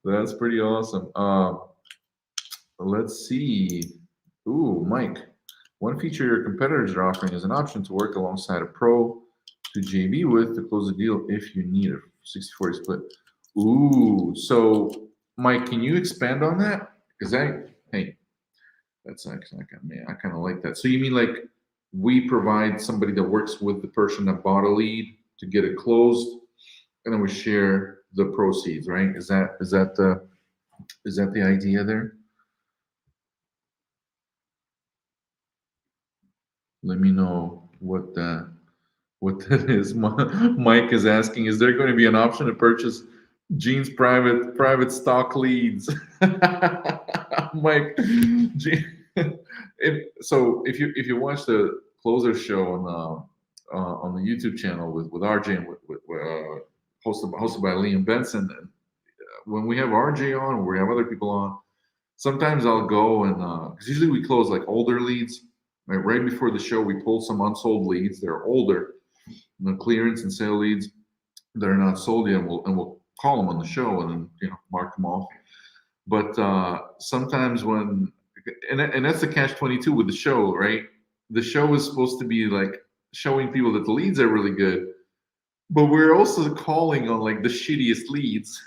that's pretty awesome. Let's see. Ooh, Mike. One feature your competitors are offering is an option to work alongside a pro to JV with to close the deal if you need a 60/40 split. Ooh, so Mike, can you expand on that? Because hey, that's actually kind of, I kind of like that. So you mean like we provide somebody that works with the person that bought a lead to get it closed, and then we share the proceeds, right? Is that the idea there? Let me know what that is. Mike is asking, is there going to be an option to purchase Gene's private stock leads? Mike, if you watch the closer show on the YouTube channel with RJ and with hosted by Liam Benson, and when we have RJ on or we have other people on, sometimes I'll go and because usually we close like older leads. Right before the show, we pull some unsold leads. They're older, clearance and sale leads that are not sold yet, and we'll call them on the show and then mark them off. But sometimes and that's the catch-22 with the show, right? The show is supposed to be like showing people that the leads are really good, but we're also calling on like the shittiest leads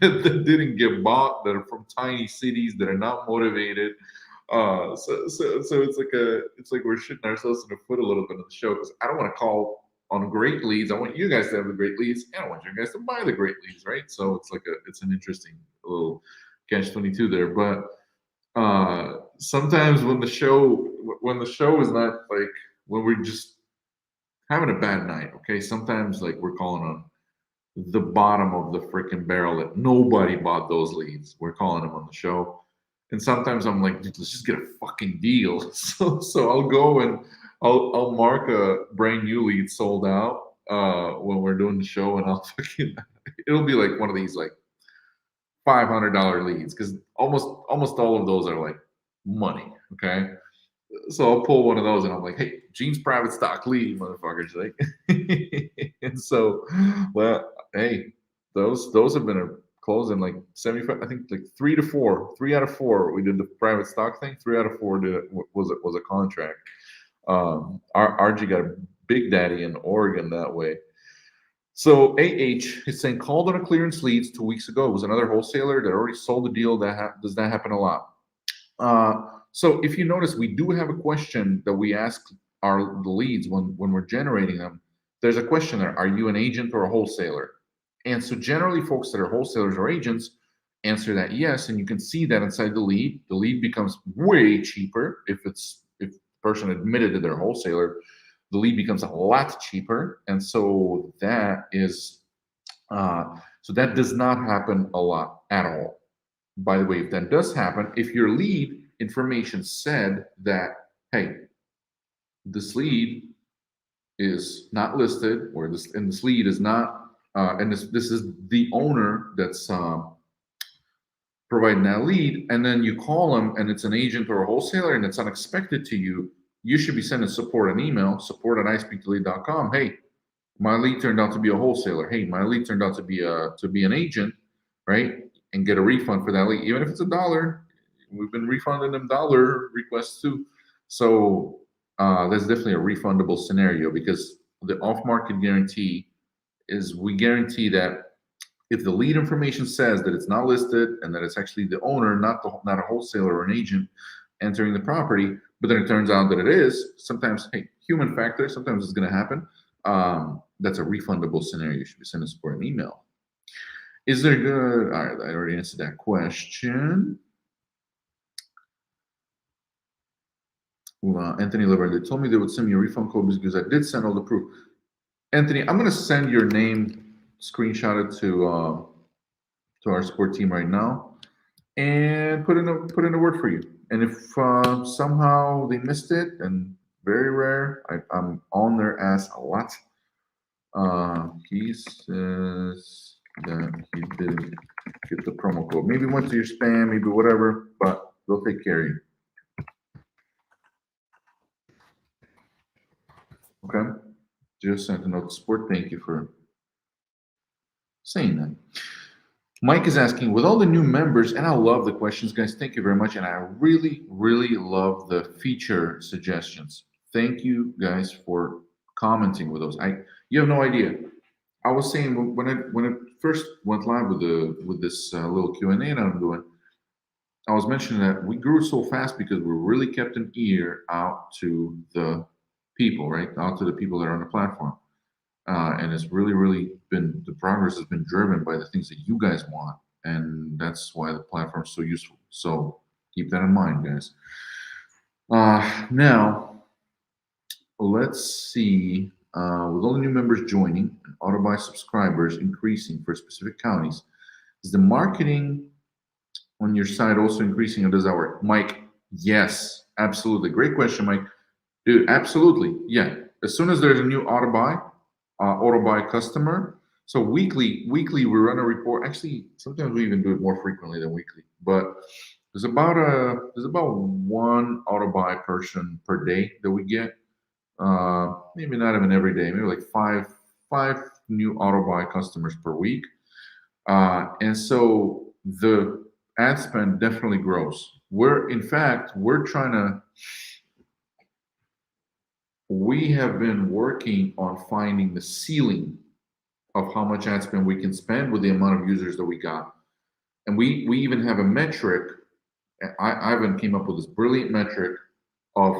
that didn't get bought, that are from tiny cities, that are not motivated. So it's like we're shooting ourselves in the foot a little bit on the show because I don't want to call on great leads. I want you guys to have the great leads, and I want you guys to buy the great leads, right? So it's an interesting little catch-22 there. But sometimes when the show is not like when we're just having a bad night, okay. Sometimes like we're calling on the bottom of the freaking barrel that nobody bought those leads. We're calling them on the show. And sometimes I'm like, dude, let's just get a fucking deal. So I'll go and I'll mark a brand new lead sold out when we're doing the show, and it'll be like one of these like $500 leads because almost all of those are like money. Okay. So I'll pull one of those and I'm like, hey, Gene's private stock lead, motherfuckers. Like, and so, well, hey, those have been a close in like 75, I think like 3 out of 4. We did the private stock thing. 3 out of 4 was a contract. RG got a big daddy in Oregon that way. So AH is saying called on a clearance leads 2 weeks ago. It was another wholesaler that already sold the deal. Does that happen a lot? So if you notice, we do have a question that we ask the leads when we're generating them. There's a question there: are you an agent or a wholesaler? And so generally, folks that are wholesalers or agents answer that yes, and you can see that inside the lead. The lead becomes way cheaper if the person admitted that they're a wholesaler. The lead becomes a lot cheaper, and so that does not happen a lot at all. By the way, if that does happen, if your lead information said that, hey, this lead is not listed, or this lead is not, and this is the owner that's providing that lead, and then you call them and it's an agent or a wholesaler and it's unexpected to you, you should be sending support an email, support@iSpeedToLead.com. Hey, my lead turned out to be a wholesaler. Hey, my lead turned out to be an agent, right? And get a refund for that lead, even if it's $1. We've been refunding them dollar requests too. So that's definitely a refundable scenario because the off-market guarantee is we guarantee that if the lead information says that it's not listed and that it's actually the owner, not a wholesaler or an agent entering the property, but then it turns out that it is, sometimes, hey, human factor, sometimes it's going to happen. That's a refundable scenario. You should be sending support an email. Is there good? All right, I already answered that question. Anthony Liver, they told me they would send me a refund code because I did send all the proof. Anthony, I'm going to send your name screenshotted to our support team right now, and put in a word for you. And if somehow they missed it, and very rare, I'm on their ass a lot. He says that he didn't get the promo code. Maybe it went to your spam, maybe whatever, but they'll take care of you. Okay? Just sent a note to support. Thank you for saying that. Mike is asking, with all the new members, and I love the questions, guys. Thank you very much. And I really, really love the feature suggestions. Thank you guys for commenting with those. You have no idea. I was saying when it first went live with this little Q&A that I'm doing, I was mentioning that we grew so fast because we really kept an ear out to the people, right? Out to the people that are on the platform. And it's really, really been, the progress has been driven by the things that you guys want. And that's why the platform is so useful. So keep that in mind, guys. Now, let's see. With all the new members joining and Autobuy subscribers increasing for specific counties, is the marketing on your site also increasing, or does that work? Mike, yes, absolutely. Great question, Mike. Dude, absolutely. Yeah. As soon as there's a new Autobuy customer, so weekly we run a report. Actually, sometimes we even do it more frequently than weekly, but there's about one Autobuy person per day that we get. Maybe not even every day, maybe like five new Autobuy customers per week. And so the ad spend definitely grows. We have been working on finding the ceiling of how much ad spend we can spend with the amount of users that we got. And we even have a metric. Ivan came up with this brilliant metric of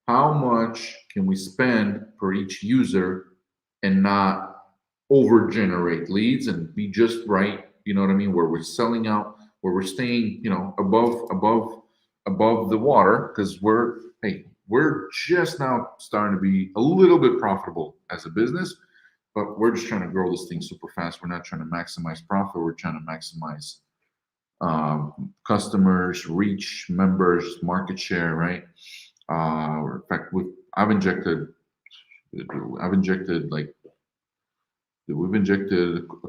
how much can we spend per each user and not over generate leads and be just right, you know what I mean, where we're selling out, where we're staying, above the water, because we're just now starting to be a little bit profitable as a business, but we're just trying to grow this thing super fast. We're not trying to maximize profit. We're trying to maximize customers, reach, members, market share, right? In fact, we've injected a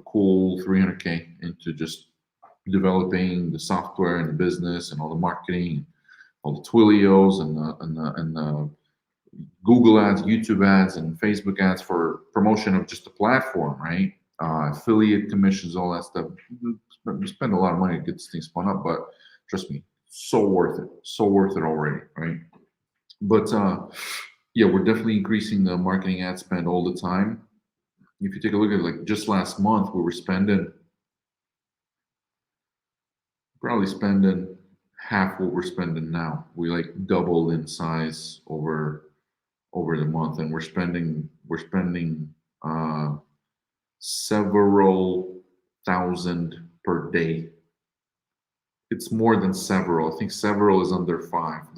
cool 300K into just developing the software and the business and all the marketing, all the Twilios and the Google ads, YouTube ads, and Facebook ads for promotion of just the platform, right? Affiliate commissions, all that stuff. We spend a lot of money to get this thing spun up, but trust me, so worth it already, right? But yeah, we're definitely increasing the marketing ad spend all the time. If you take a look at like just last month, we were probably spending half what we're spending now. We like doubled in size over the month, and we're spending several thousand per day. It's more than several. I think several is under 5.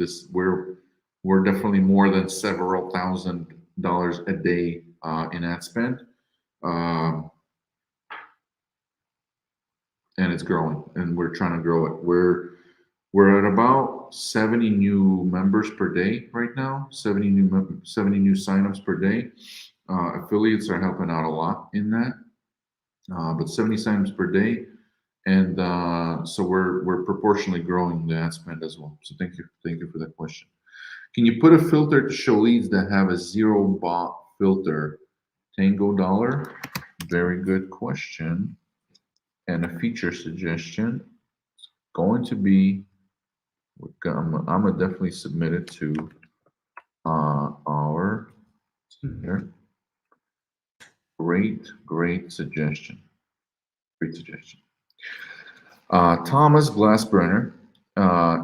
We're definitely more than several $1,000s a day in ad spend, and it's growing, and we're trying to grow it. We're at about 70 new members per day right now. 70 new signups per day. Affiliates are helping out a lot in that, but 70 signups per day, and so we're proportionally growing the ad spend as well. So thank you for that question. Can you put a filter to show leads that have a 0 bot filter? Tango dollar. Very good question. And a feature suggestion going to be, I'm gonna definitely submit it to our team here. Great suggestion. Great suggestion. Thomas Glassbrenner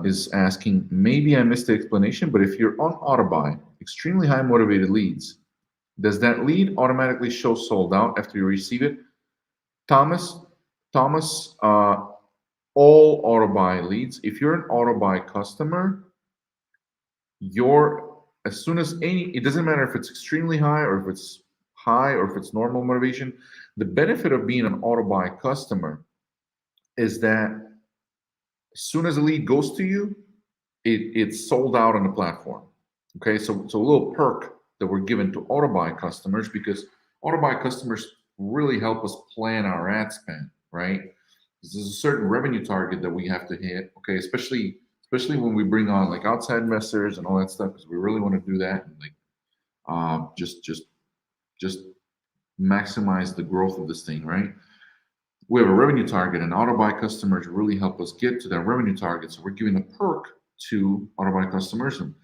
is asking, maybe I missed the explanation, but if you're on Autobuy, extremely high motivated leads, does that lead automatically show sold out after you receive it? Thomas, all Autobuy leads, if you're an Autobuy customer, as soon as it doesn't matter if it's extremely high or if it's high or if it's normal motivation, the benefit of being an Autobuy customer is that as soon as a lead goes to you, it's sold out on the platform. Okay, so it's a little perk that we're given to Autobuy customers, because Autobuy customers really help us plan our ad spend, right? There's a certain revenue target that we have to hit, okay, especially when we bring on like outside investors and all that stuff, because we really want to do that and like just maximize the growth of this thing, right? We have a revenue target, and Autobuy customers really help us get to that revenue target. So we're giving a perk to Autobuy customers, and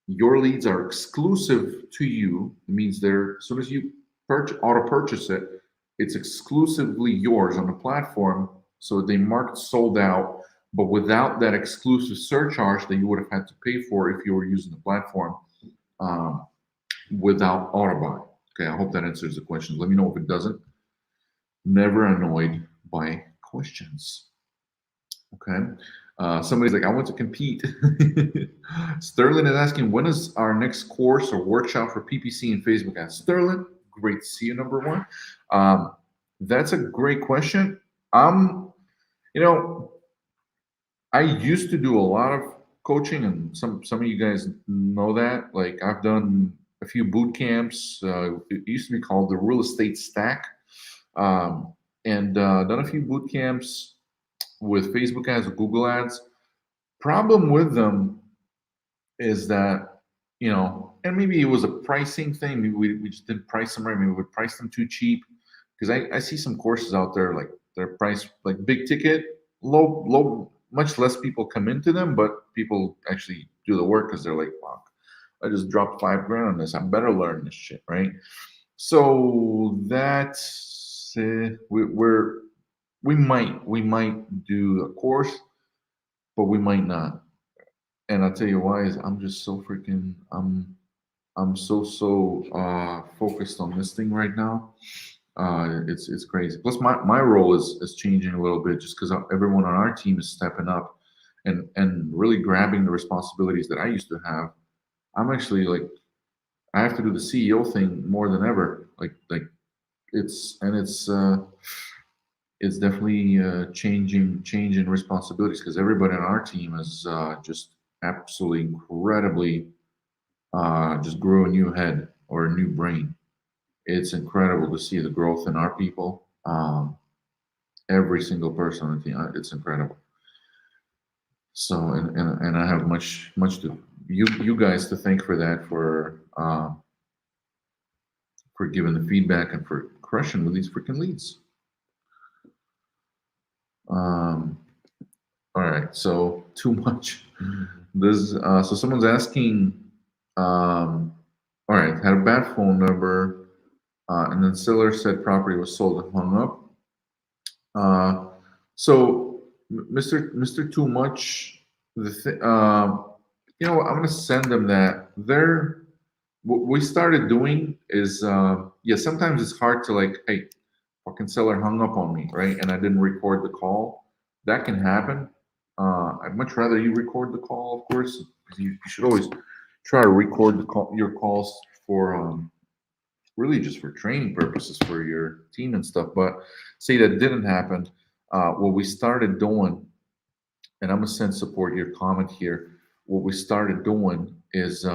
your leads are exclusive to you. It means they're as soon as you auto purchase it, it's exclusively yours on the platform. So they marked sold out, but without that exclusive surcharge that you would have had to pay for if you were using the platform um, without Autobuy. Okay, I hope that answers the question. Let me know if it doesn't. Never annoyed by questions. Okay. Somebody's like, I want to compete. Sterling is asking, when is our next course or workshop for PPC and Facebook ads? Sterling, great to see you, number one. That's a great question. You know, I used to do a lot of coaching, and some of you guys know that. Like I've done a few boot camps. It used to be called the Real Estate Stack, um, and done a few boot camps with Facebook ads, Google ads. Problem with them is that, and maybe it was a pricing thing. Maybe we just didn't price them right. Maybe we priced them too cheap. Because I see some courses out there like they're priced like big ticket, low, much less people come into them, but people actually do the work because they're like, fuck, I just dropped $5,000 on this. I better learn this shit, right? So that's we might do a course, but we might not. And I'll tell you why is I'm just so freaking I'm so focused on this thing right now. It's crazy. Plus my role is changing a little bit just because everyone on our team is stepping up and really grabbing the responsibilities that I used to have. I'm actually like I have to do the CEO thing more than ever. Like it's definitely changing responsibilities because everybody on our team is just absolutely incredibly just grew a new head or a new brain. It's incredible to see the growth in our people. Every single person on the team, it's incredible. So and I have much to you guys to thank for that for giving the feedback and for crushing with these freaking leads. All right, so too much. This so someone's asking. All right, had a bad phone number, and then seller said property was sold and hung up. So Mr. Too Much, I'm gonna send them that. What we started doing is, yeah, sometimes it's hard to like, hey, fucking seller hung up on me, right? And I didn't record the call. That can happen. I'd much rather you record the call, of course. You should always try to record your calls for really just for training purposes for your team and stuff. But say that didn't happen. What we started doing, and I'm gonna send support your comment here. What we started doing is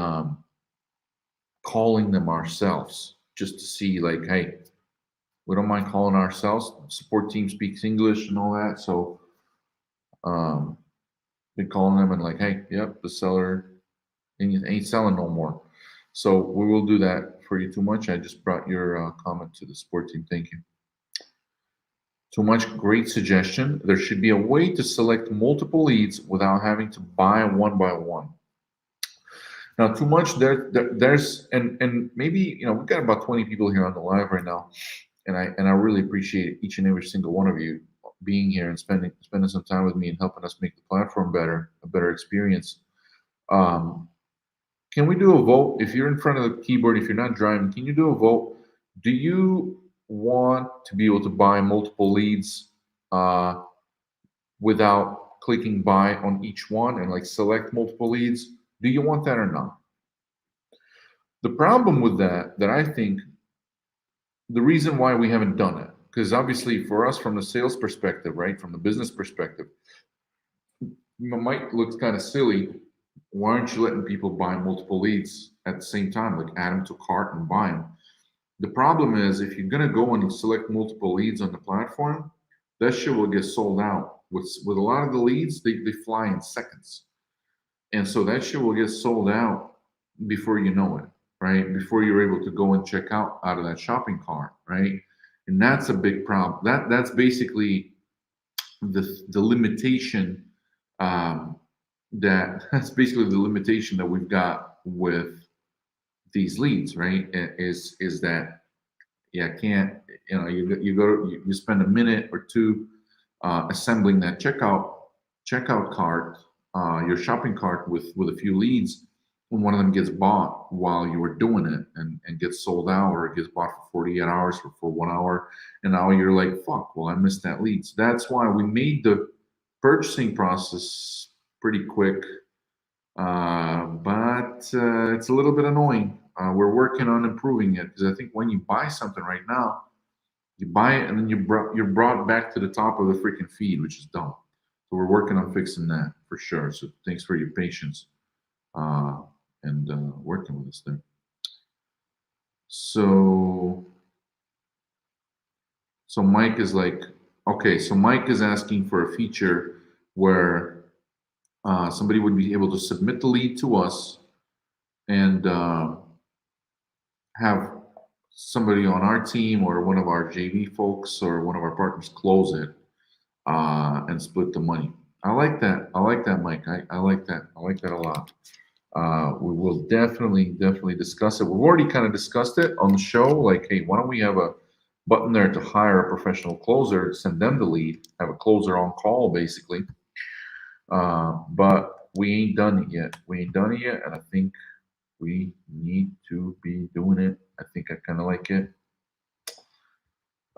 calling them ourselves just to see, like, hey, we don't mind calling ourselves. Support team speaks English and all that, so been calling them and like, hey, yep, the seller ain't selling no more. So we will do that for you. Too Much. I just brought your comment to the support team. Thank you. Too Much, great suggestion. There should be a way to select multiple leads without having to buy one by one. Now, Too Much, there's and maybe we've got about 20 people here on the live right now, and I really appreciate each and every single one of you being here and spending some time with me and helping us make the platform better, a better experience. Can we do a vote? If you're in front of the keyboard, if you're not driving, can you do a vote? Do you want to be able to buy multiple leads without clicking buy on each one and like select multiple leads? Do you want that or not? The problem with that I think the reason why we haven't done it, because obviously for us from the sales perspective, right, from the business perspective, it might look kind of silly. Why aren't you letting people buy multiple leads at the same time, like add them to cart and buy them? The problem is if you're gonna go and select multiple leads on the platform, that shit will get sold out. With a lot of the leads, they fly in seconds. And so that shit will get sold out before you know it, right? Before you're able to go and check out of that shopping cart, right? And that's a big problem. That's basically the limitation um, that's basically the limitation that we've got with these leads, right? Is that yeah, can't you go you spend a minute or two assembling that checkout cart, your shopping cart with a few leads, and one of them gets bought while you were doing it and gets sold out, or it gets bought for 48 hours or for 1 hour, and now you're like, fuck, well, I missed that lead. So that's why we made the purchasing process pretty quick, but it's a little bit annoying. We're working on improving it because I think when you buy something right now, you buy it and then you're brought back to the top of the freaking feed, which is dumb. So we're working on fixing that for sure. So thanks for your patience uh, and working with us there. So so Mike is like, okay, so Mike is asking for a feature where somebody would be able to submit the lead to us and have somebody on our team or one of our JV folks or one of our partners close it and split the money. I like that. I like that, Mike. I like that. I like that a lot. We will definitely discuss it. We've already kind of discussed it on the show. Like, hey, why don't we have a button there to hire a professional closer, send them the lead, have a closer on call, basically. But we ain't done it yet. We ain't done it yet, and I think we need to be doing it. I think I kind of like it.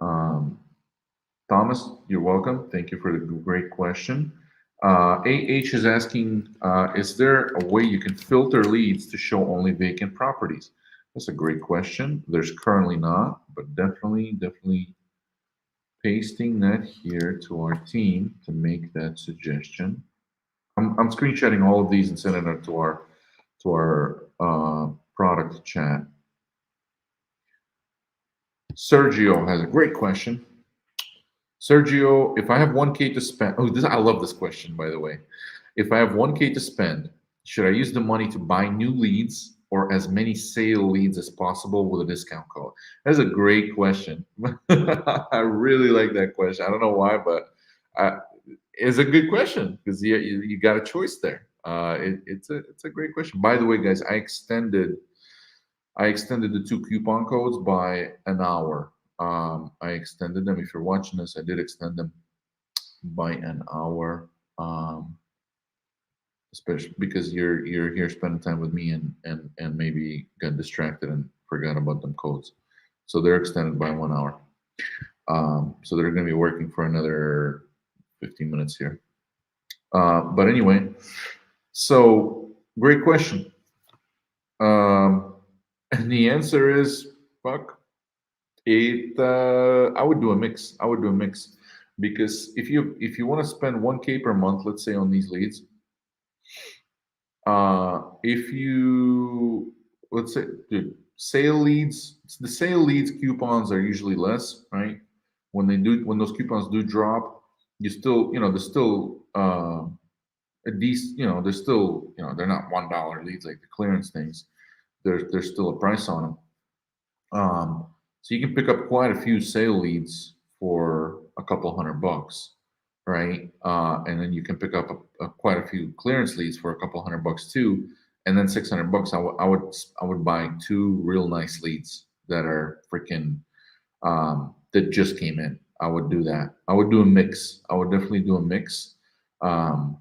Um, Thomas, you're welcome. Thank you for the great question. AH is asking, is there a way you can filter leads to show only vacant properties? That's a great question. There's currently not, but definitely pasting that here to our team to make that suggestion. I'm screenshotting all of these and sending it to our product chat. Sergio has a great question. Sergio, if I have 1K to spend, I love this question, by the way. If I have 1K to spend, should I use the money to buy new leads or as many sale leads as possible with a discount code? That's a great question. I really like that question. I don't know why, but it's a good question because you got a choice there. It's a great question. By the way, guys, I extended the two coupon codes by an hour. I extended them. If you're watching this, I did extend them by an hour, especially because you're here spending time with me and maybe got distracted and forgot about them codes. So they're extended by 1 hour. So they're going to be working for another 15 minutes here. But anyway, so great question. And the answer is fuck. I would do a mix. I would do a mix because if you want to spend 1K per month, let's say on these leads, if you let's say dude, sale leads, the sale leads coupons are usually less, right? When those coupons do drop, you still there's still a decent they're still they're not $1 leads like the clearance things. There's still a price on them. So you can pick up quite a few sale leads for a couple $100, right? And then you can pick up quite a few clearance leads for a couple $100 too. And then $600, I would buy two real nice leads that are freaking that just came in. I would do that. I would do a mix. I would definitely do a mix. Um,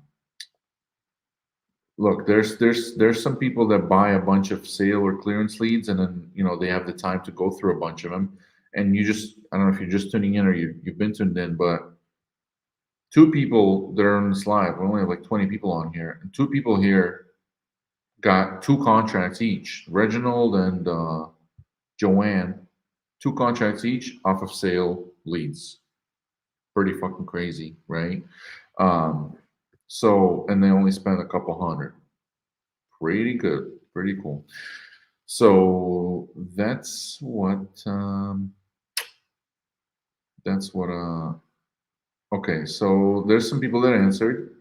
Look, there's some people that buy a bunch of sale or clearance leads, and then they have the time to go through a bunch of them. And I don't know if you're just tuning in or you've been tuned in, but two people that are on this live, we only have like 20 people on here, and two people here got two contracts each. Reginald and Joanne, two contracts each off of sale leads. Pretty fucking crazy, right? And they only spent a couple hundred. Pretty good. Pretty cool. So that's what okay, so there's some people that answered.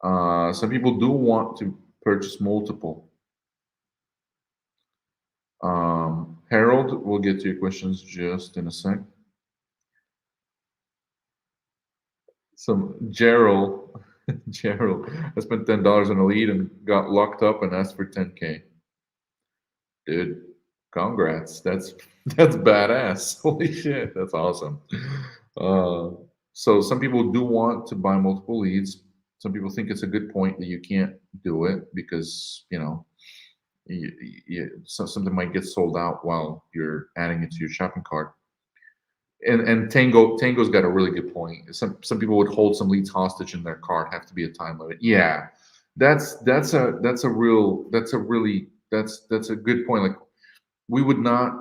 Some people do want to purchase multiple. Harold, we'll get to your questions just in a sec. Some Gerald, Gerald, I spent $10 on a lead and got locked up and asked for 10K. Dude, congrats. That's badass. Holy shit, that's awesome. Uh, so some people do want to buy multiple leads. Some people think it's a good point that you can't do it because so something might get sold out while you're adding it to your shopping cart. And Tango's got a really good point. Some people would hold some leads hostage in their cart, have to be a time limit. Yeah, that's a good point. Like we would not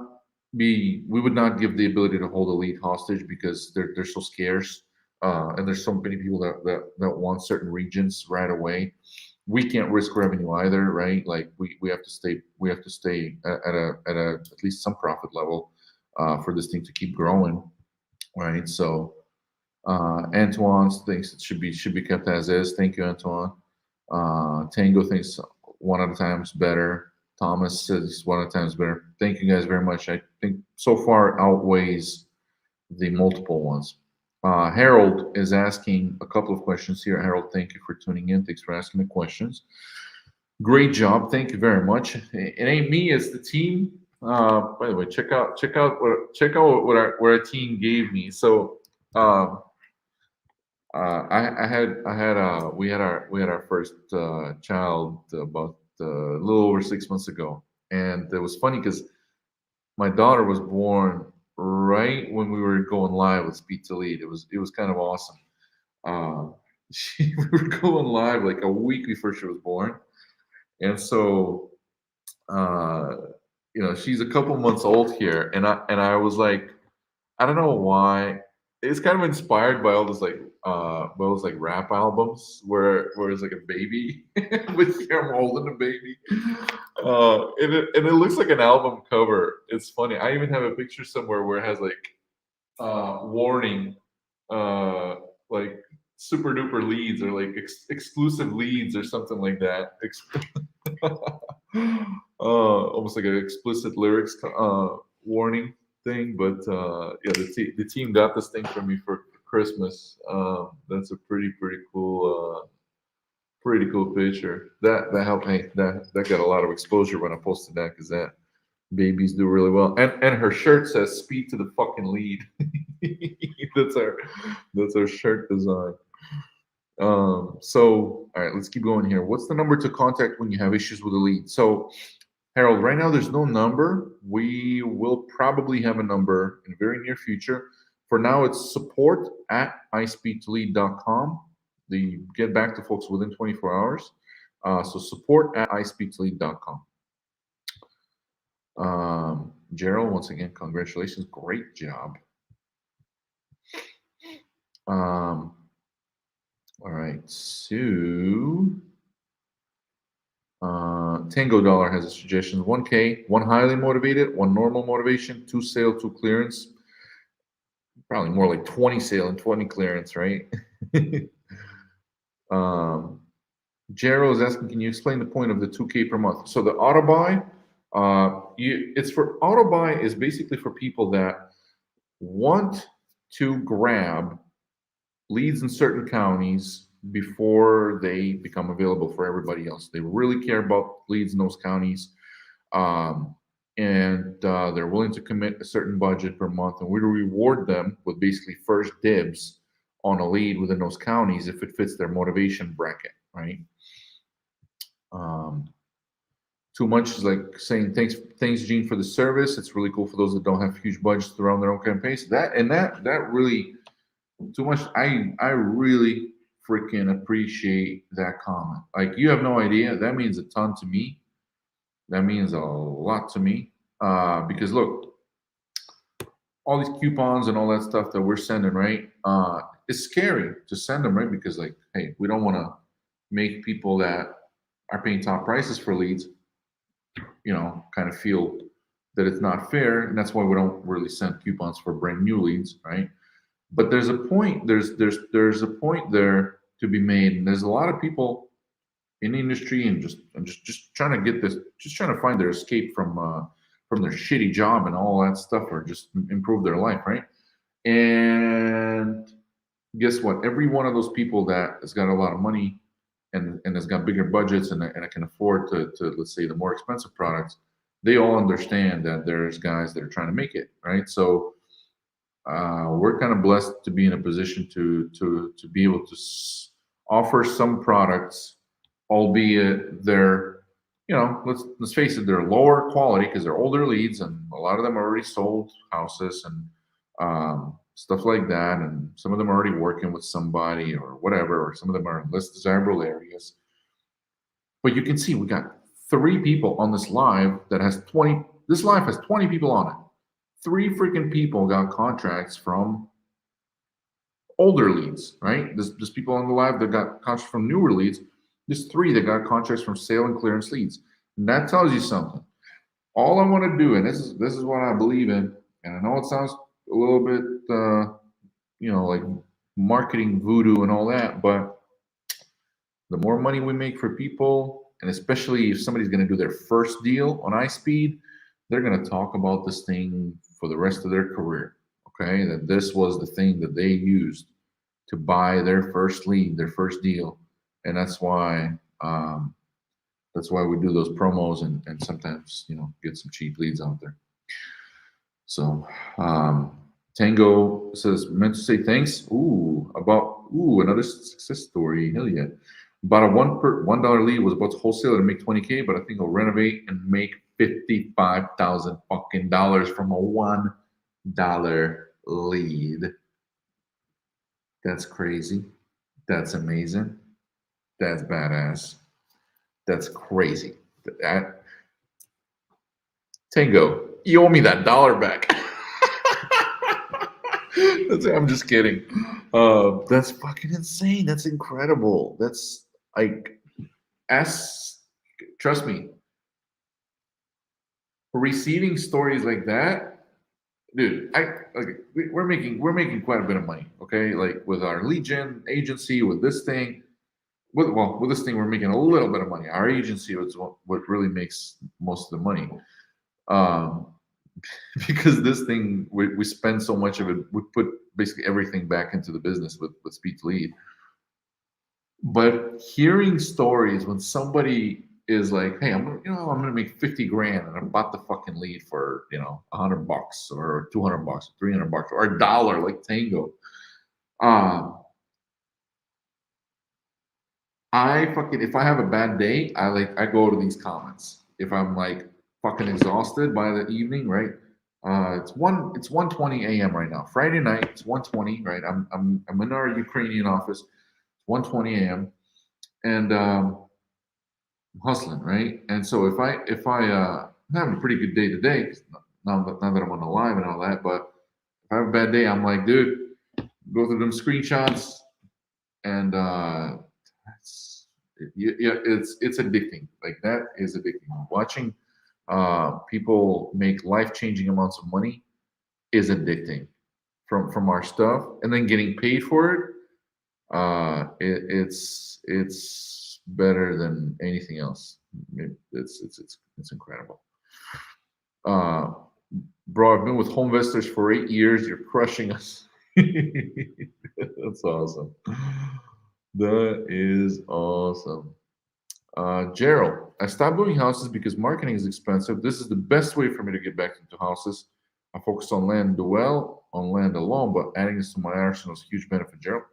we would not give the ability to hold a lead hostage because they're so scarce, and there's so many people that want certain regions right away. We can't risk revenue either, right? Like we have to stay at at least some profit level for this thing to keep growing, right? So Antoine thinks it should be kept as is. Thank you, Antoine. Tango thinks one at a time is better. Thomas says one at a time is better. Thank you guys very much. I think so far outweighs the multiple ones. Harold is asking a couple of questions here. Harold, thank you for tuning in. Thanks for asking the questions. Great job. Thank you very much. It ain't me, it's the team. By the way, check out what our team gave me. So um, I had we had our first child about a little over 6 months ago, and it was funny because my daughter was born right when we were going live with Speed to Lead. It was kind of awesome. Uh, we were going live like a week before she was born, and so uh, she's a couple months old here, and I was like, I don't know why. It's kind of inspired by all those like rap albums where it's like a baby with him holding a baby. And it looks like an album cover. It's funny. I even have a picture somewhere where it has like warning, uh, like super duper leads or like exclusive leads or something like that. Almost like an explicit lyrics warning thing. But yeah, the team got this thing for me for Christmas. That's a pretty cool picture. That helped. Hey, that got a lot of exposure when I posted that because that babies do really well. And her shirt says "Speed to the fucking lead." that's our that's our shirt design. So all right, let's keep going here. What's the number to contact when you have issues with a lead? So Harold, right now there's no number. We will probably have a number in the very near future. For now, it's support at iSpeedToLead.com. They get back to folks within 24 hours. So support at iSpeedToLead.com. Gerald, once again, congratulations. Great job. All right. So Tango Dollar has a suggestion: 1K, one highly motivated, one normal motivation, two sale, two clearance. Probably more like 20 sale and 20 clearance, right? um, Jero is asking, can you explain the point of the 2K per month? So the Autobuy, it's for Autobuy is basically for people that want to grab leads in certain counties before they become available for everybody else. They really care about leads in those counties, and they're willing to commit a certain budget per month, and we reward them with basically first dibs on a lead within those counties if it fits their motivation bracket, right? Um, Too much is like saying thanks Gene for the service. It's really cool for those that don't have huge budgets to run their own campaigns. That really too much. I really freaking appreciate that comment. Like you have no idea. That means a ton to me. That means a lot to me. Because look, all these coupons and all that stuff that we're sending, right? It's scary to send them, right? Because like, hey, we don't want to make people that are paying top prices for leads kind of feel that it's not fair, and that's why we don't really send coupons for brand new leads, right? But there's a point. There's a point there to be made, and there's a lot of people in the industry and just trying to get this, just trying to find their escape from their shitty job and all that stuff, or just improve their life, right? And guess what? Every one of those people that has got a lot of money and has got bigger budgets and can afford to let's say the more expensive products, they all understand that there's guys that are trying to make it, right? So we're kind of blessed to be in a position to be able to offer some products, albeit they're, let's face it, they're lower quality because they're older leads, and a lot of them already sold houses and stuff like that, and some of them are already working with somebody or whatever, or some of them are in less desirable areas. But you can see we got 3 people on this live that has 20. This live has 20 people on it. 3 freaking people got contracts from older leads, right? There's people on the live that got contracts from newer leads. There's 3 that got contracts from sale and clearance leads. And that tells you something. All I want to do, and this is what I believe in, and I know it sounds a little bit, like marketing voodoo and all that, but the more money we make for people, and especially if somebody's going to do their first deal on iSpeed, they're going to talk about this thing for the rest of their career. Okay, that this was the thing that they used to buy their first lead, their first deal, and that's why we do those promos and sometimes get some cheap leads out there. So Tango says, meant to say thanks. Another success story. Hell yeah. About a $1 lead, was about to wholesale and make $20K, but I think I'll renovate and make $55,000 fucking dollars from a $1 lead. That's crazy. That's amazing. That's badass. That's crazy. Tango, you owe me that $1 back. I'm just kidding. That's fucking insane. That's incredible. That's like, trust me, receiving stories like that, dude. We're making quite a bit of money. Okay, like with our lead gen agency, with this thing. With this thing, we're making a little bit of money. Our agency is what really makes most of the money. Because this thing, we spend so much of it, we put basically everything back into the business with SpeedToLead. But hearing stories when somebody is like, "Hey, I'm gonna make 50 grand, and I bought the fucking lead for $100 or $200 or $300 or $1, like Tango." If I have a bad day, I go to these comments. If I'm like fucking exhausted by the evening, right? It's 1:20 a.m. right now. Friday night, it's 1:20, right? I'm in our Ukrainian office. It's 1:20 a.m. and I'm hustling, right? And so if I'm having a pretty good day today, now that I'm on the live and all that, but if I have a bad day, I'm like, dude, go through them screenshots, and it's addicting. Like, that is addicting. Watching people make life-changing amounts of money is addicting from our stuff, and then getting paid for it. It's better than anything else. It's incredible. Bro, I've been with Home Investors for 8 years. You're crushing us. That's awesome. That is awesome. Gerald, I stopped doing houses because marketing is expensive. This is the best way for me to get back into houses. I focus on land on land alone, but adding this to my arsenal is a huge benefit. Gerald,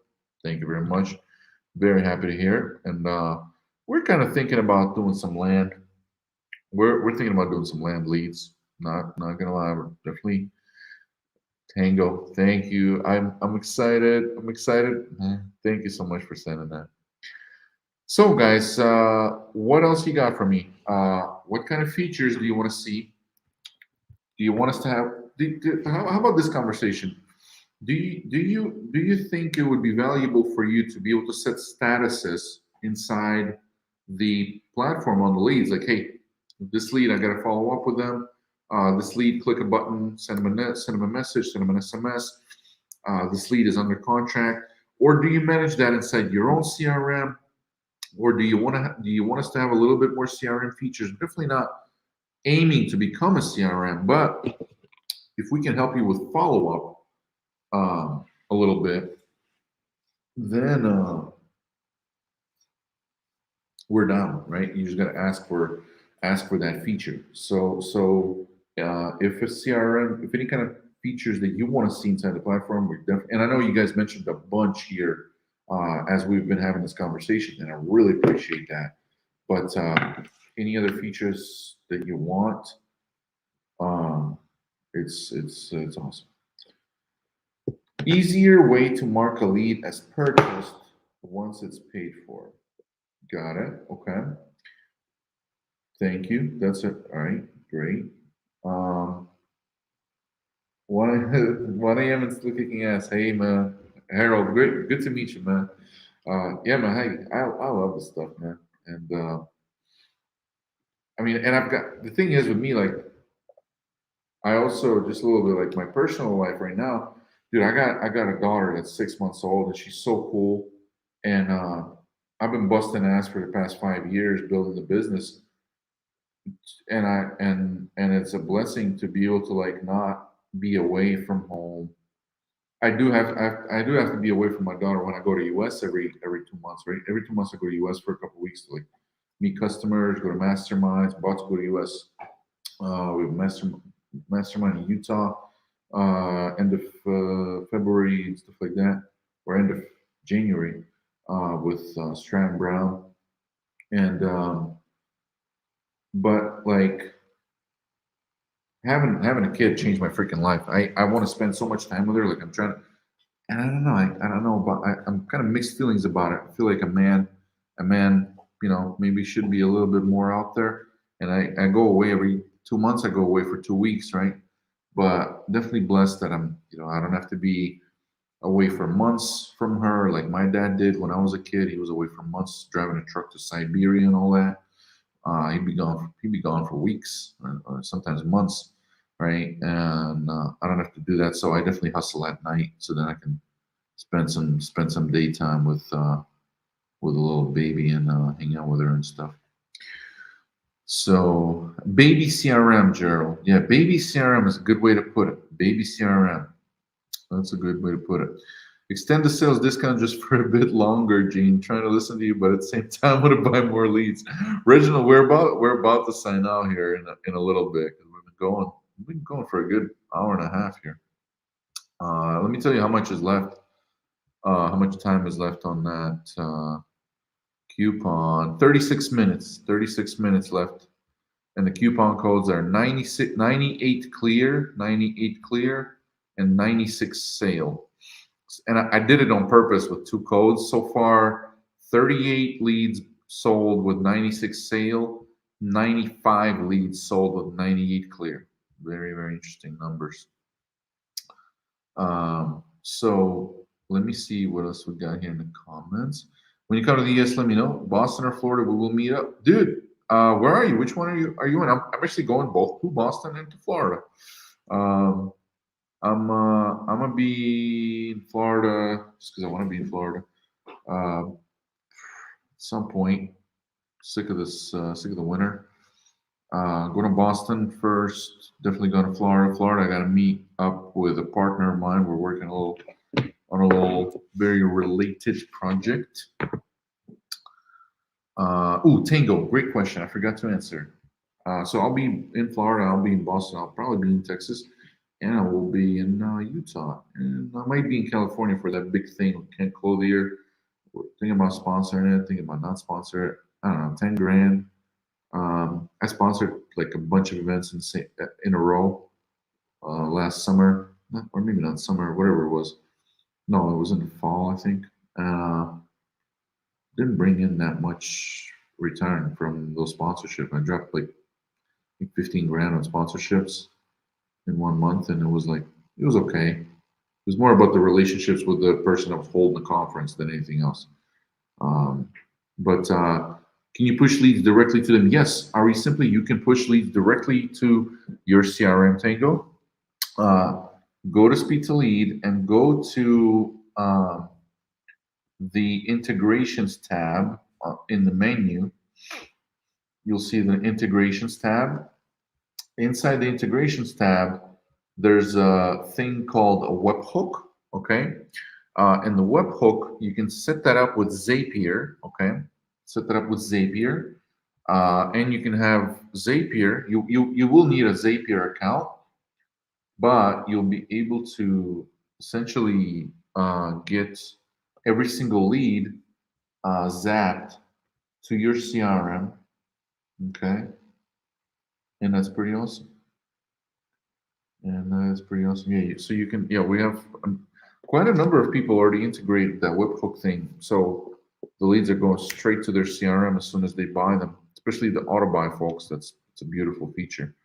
thank you very much. Very happy to hear. And we're kind of thinking about doing some land. We're thinking about doing some land leads. Not gonna lie, we're definitely. Tango, thank you. I'm excited. Thank you so much for sending that. So, guys, what else you got for me? What kind of features do you want to see? Do you want us to have? How about this conversation? Do you think it would be valuable for you to be able to set statuses inside the platform on the leads? Like, hey, This lead, I got to follow up with them. This lead, click a button, send them a message, send them an SMS. This lead is under contract. Or do you manage that inside your own CRM? Or do you want us to have a little bit more CRM features? Definitely not aiming to become a CRM, but if we can help you with follow up a little bit, then we're down, right? You just got to ask for that feature. If a CRM, if any kind of features that you want to see inside the platform, we're definitely. And I know you guys mentioned a bunch here as we've been having this conversation, and I really appreciate that. But any other features that you want, um, it's awesome. Easier way to mark a lead as purchased once it's paid for. Got it. Okay. Thank you. That's it. All right. Great. Um, 1 a.m. and still kicking ass. Hey, man. Harold, great. Good to meet you, man. Yeah, man. Hey, I love this stuff, man. And I mean, and I've got the thing is with me, like, I also just a little bit like my personal life right now, dude. I got a daughter that's 6 months old, and she's so cool. And I've been busting ass for the past 5 years building the business, and it's a blessing to be able to like not be away from home. I do have to be away from my daughter when I go to US every 2 months, right? Every 2 months I go to US for a couple of weeks to like meet customers, go to masterminds. About to go to US. We have mastermind in Utah, end of February and stuff like that, or end of January with Strand Brown, and but like having a kid changed my freaking life. I want to spend so much time with her. Like I'm trying to, and I don't know. I don't know, but I'm kind of mixed feelings about it. I feel like a man, maybe should be a little bit more out there. And I go away every 2 months. I go away for 2 weeks, right? But definitely blessed that I don't have to be away for months from her like my dad did when I was a kid. He was away for months, driving a truck to Siberia and all that. He'd be gone. He'd be gone for weeks or sometimes months, right? And I don't have to do that, so I definitely hustle at night so that I can spend some daytime with a little baby and hang out with her and stuff. So baby CRM, Gerald. Yeah, baby CRM is a good way to put it. Baby CRM. That's a good way to put it. Extend the sales discount just for a bit longer, Gene. Trying to listen to you, but at the same time, want to buy more leads. Reginald, we're about to sign out here in a little bit because we've been going for a good hour and a half here. Let me tell you how much is left. How much time is left on that coupon? 36 minutes. 36 minutes left, and the coupon codes are 96, 98 clear, 98 clear, and 96 sale. And I did it on purpose with two codes. So far, 38 leads sold with 96 sale, 95 leads sold with 98 clear. Very, very interesting numbers. So let me see what else we got here in the comments. When you come to the ES, let me know. Boston or Florida, we will meet up. Dude, where are you? Which one are you in? I'm actually going both to Boston and to Florida. I'm gonna be in Florida just because I want to be in Florida. At some point, sick of this, sick of the winter. Going to Boston first. Definitely going to Florida. Florida, I got to meet up with a partner of mine. We're working on a little very related project. Tango, great question. I forgot to answer. So I'll be in Florida. I'll be in Boston. I'll probably be in Texas, and I will be in Utah, and I might be in California for that big thing with Kent Clothier. We're thinking about sponsoring it. Thinking about not sponsoring it. I don't know, 10 grand. I sponsored like a bunch of events in a row last summer, or maybe not summer, whatever it was. No, it was in the fall, I think. Didn't bring in that much return from those sponsorships. I dropped like 15 grand on sponsorships in 1 month, and it was okay. It was more about the relationships with the person that was holding the conference than anything else. But Can you push leads directly to them? Yes, Ari, simply you can push leads directly to your CRM Tango. Uh, go to Speed to Lead and go to the integrations tab in the menu. You'll see the integrations tab. Inside the integrations tab, there's a thing called a webhook. Okay. And the webhook, you can set that up with Zapier. Okay. Set that up with Zapier. And you can have Zapier. You will need a Zapier account, but you'll be able to essentially get every single lead zapped to your CRM. Okay. And that's pretty awesome. And that's pretty awesome. Yeah. So you can, yeah, we have quite a number of people already integrated that webhook thing. So the leads are going straight to their CRM as soon as they buy them, especially the Autobuy folks. It's a beautiful feature.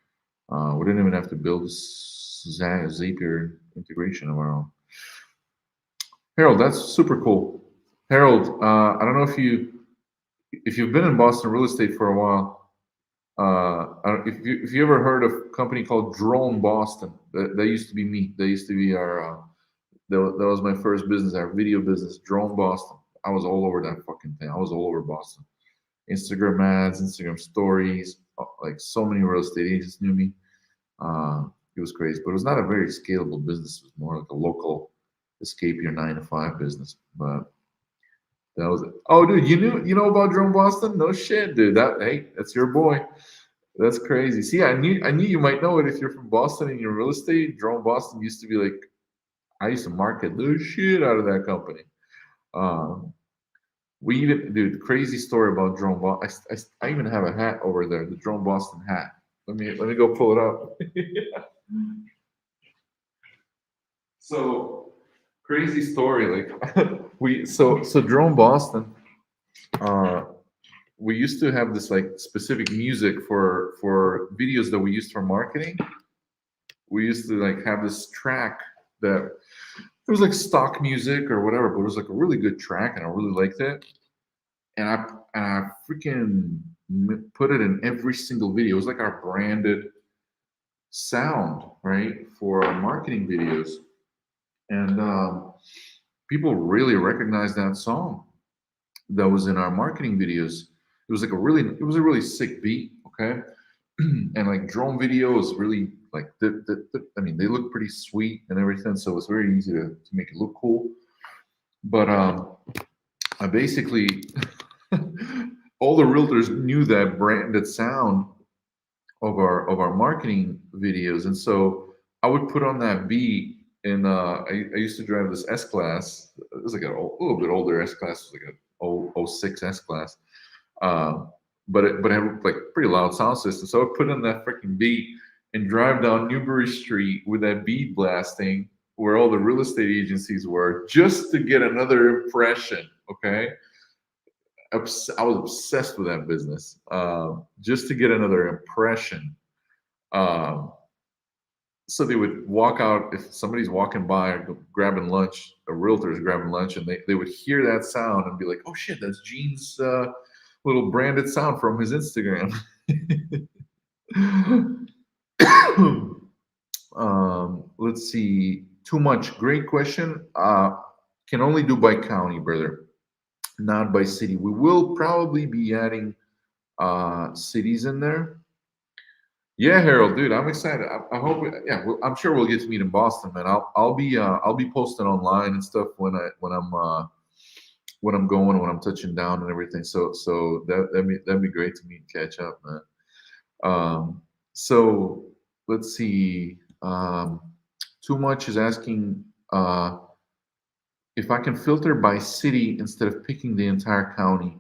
We didn't even have to build this Zapier integration of our own. Harold, that's super cool. Harold, I don't know if you've been in Boston real estate for a while. If you ever heard of a company called Drone Boston, that used to be me. That used to be our that was my first business, our video business, Drone Boston. I was all over that fucking thing. I was all over Boston. Instagram ads, Instagram stories, like so many real estate agents knew me. It was crazy, but it was not a very scalable business. It was more like a local escape your 9 to 5 business. But that was it. Oh, dude, you know about Drone Boston? No shit, dude. Hey, that's your boy. That's crazy. See, I knew you might know it if you're from Boston and you're real estate. Drone Boston used to be like I used to market the shit out of that company. Um, we even, dude, crazy story about Drone Boston. I even have a hat over there, the Drone Boston hat. Let me go pull it up. So crazy story. Like so Drone Boston. Uh, we used to have this like specific music for videos that we used for marketing. We used to like have this track that it was like stock music or whatever, but it was like a really good track, and I really liked it. And I freaking put it in every single video. It was like our branded sound, right, for our marketing videos, and people really recognized that song that was in our marketing videos. It was a really sick beat, okay, and like drone video is really like I mean, they look pretty sweet and everything, so it's very easy to make it look cool. But I basically all the realtors knew that branded sound of our marketing videos, and so I would put on that beat. And I used to drive this S class. It was like a little bit older S class. It was like a '06 S class. Um, but it had like pretty loud sound system. So I would put on that freaking beat and drive down Newbury Street with that beat blasting where all the real estate agencies were, just to get another impression. Okay, I was obsessed with that business, just to get another impression. Um, so they would walk out if somebody's walking by grabbing lunch, a realtor's grabbing lunch, and they would hear that sound and be like, "Oh shit, that's Gene's little branded sound from his Instagram." Let's see. Too much. Great question. Can only do by county, brother, not by city. We will probably be adding cities in there. Yeah, Harold, dude, I'm excited. I hope. Yeah, I'm sure we'll get to meet in Boston, man. I'll be posting online and stuff when I'm going, when I'm touching down and everything. So that'd be great to meet and catch up, man. So let's see. Too much is asking if I can filter by city instead of picking the entire county.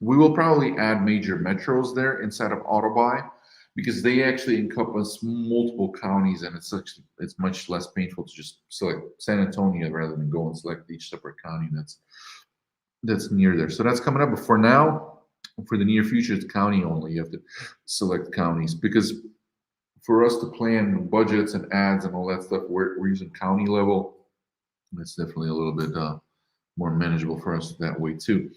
We will probably add major metros there inside of Autobuy because they actually encompass multiple counties, and it's much less painful to just select San Antonio rather than go and select each separate county that's near there. So that's coming up. But for now, for the near future, it's county only. You have to select counties because for us to plan budgets and ads and all that stuff, we're using county level. It's definitely a little bit more manageable for us that way too.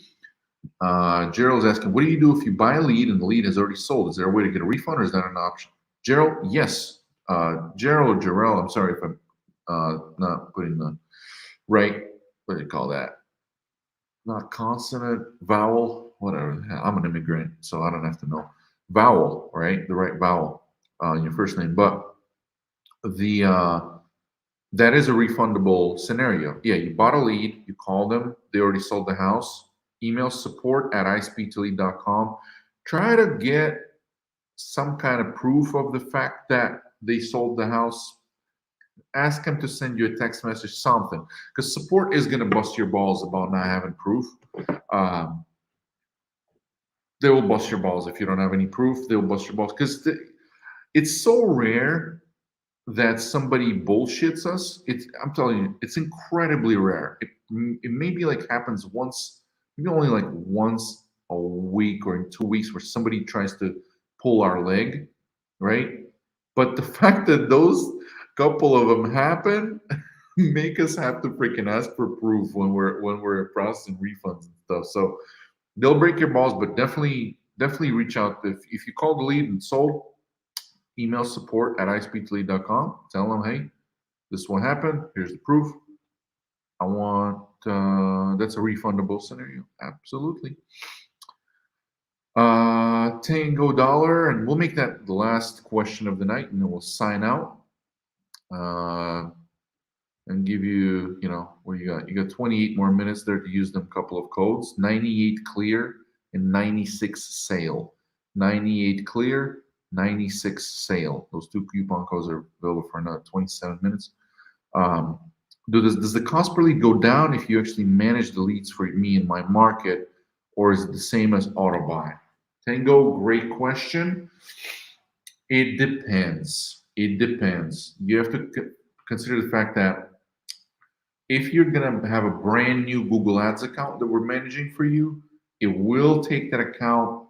Gerald's asking, what do you do if you buy a lead and the lead has already sold? Is there a way to get a refund, or is that an option? Gerald, yes. Gerald or Jarrell, I'm sorry if I'm not putting the right, what do you call that? Not consonant, vowel, whatever. the hell. I'm an immigrant, so I don't have to know. Vowel, right? The right vowel in your first name. But the that is a refundable scenario. Yeah, you bought a lead, you call them, they already sold the house. Email support at iSpeedToLead.com. Try to get some kind of proof of the fact that they sold the house. Ask them to send you a text message, something, because support is going to bust your balls about not having proof. Um, they will bust your balls if you don't have any proof. They'll bust your balls because it's so rare that somebody bullshits us. I'm telling you, it's incredibly rare. It maybe like happens once, maybe only like once a week or in 2 weeks where somebody tries to pull our leg, right? But the fact that those couple of them happen make us have to freaking ask for proof when we're processing refunds and stuff. So they'll break your balls, but definitely reach out if you call the lead and sold. Email support at iSpeedToLead.com. Tell them, hey, this is what happened. Here's the proof. I want that's a refundable scenario. Absolutely. Tango Dollar, and we'll make that the last question of the night, and then we'll sign out. And give you, what you got? You got 28 more minutes there to use them couple of codes. 98 clear and 96 sale. 98 clear, 96 sale. Those two coupon codes are available for another 27 minutes. Um, does the cost per lead go down if you actually manage the leads for me in my market, or is it the same as Autobuy? Tango, great question. It depends. It depends. You have to consider the fact that if you're going to have a brand new Google Ads account that we're managing for you, it will take that account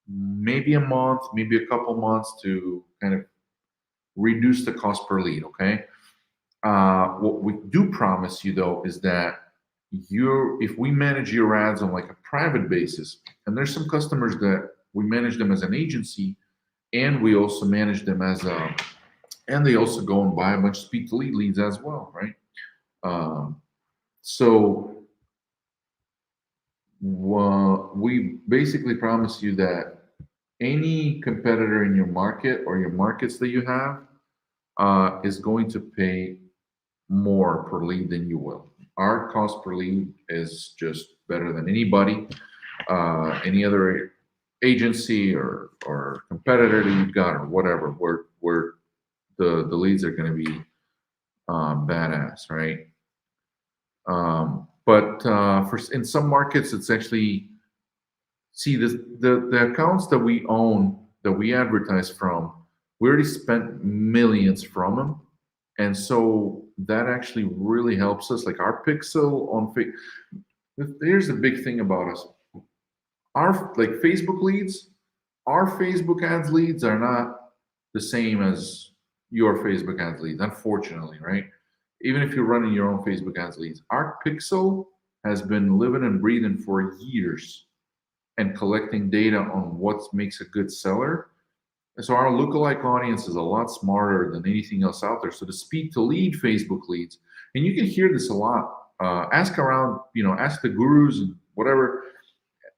maybe a month, maybe a couple months to kind of reduce the cost per lead. Okay. What we do promise you though is that if we manage your ads on like a private basis, and there's some customers that we manage them as an agency, and we also manage them and they also go and buy a bunch of speak to lead leads as well, right? So we basically promise you that any competitor in your market or your markets that you have is going to pay more per lead than you will. Our cost per lead is just better than anybody, any other agency or competitor that you've got or whatever. Where the leads are going to be badass, right? But for in some markets, it's actually the accounts that we own that we advertise from. We already spent millions from them, and so that actually really helps us. Like our pixel on here's the big thing about us. Our like Facebook leads, our Facebook ads leads are not the same as your Facebook ads leads, unfortunately, right? Even if you're running your own Facebook ads leads, our pixel has been living and breathing for years and collecting data on what makes a good seller. And so our lookalike audience is a lot smarter than anything else out there. So to speak to lead Facebook leads, and you can hear this a lot. Ask around, ask the gurus and whatever.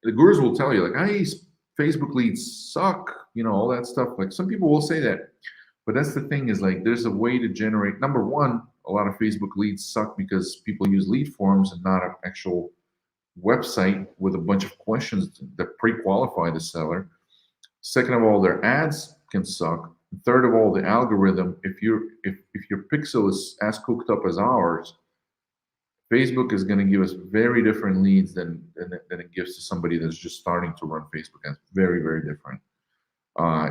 The gurus will tell you, like, hey, Facebook leads suck, all that stuff. Like some people will say that. But that's the thing is like there's a way to generate. Number one, a lot of Facebook leads suck because people use lead forms and not an actual website with a bunch of questions that pre-qualify the seller. Second of all, their ads can suck. Third of all, the algorithm, if your pixel is as cooked up as ours, Facebook is going to give us very different leads than it gives to somebody that's just starting to run Facebook ads. Very, very different.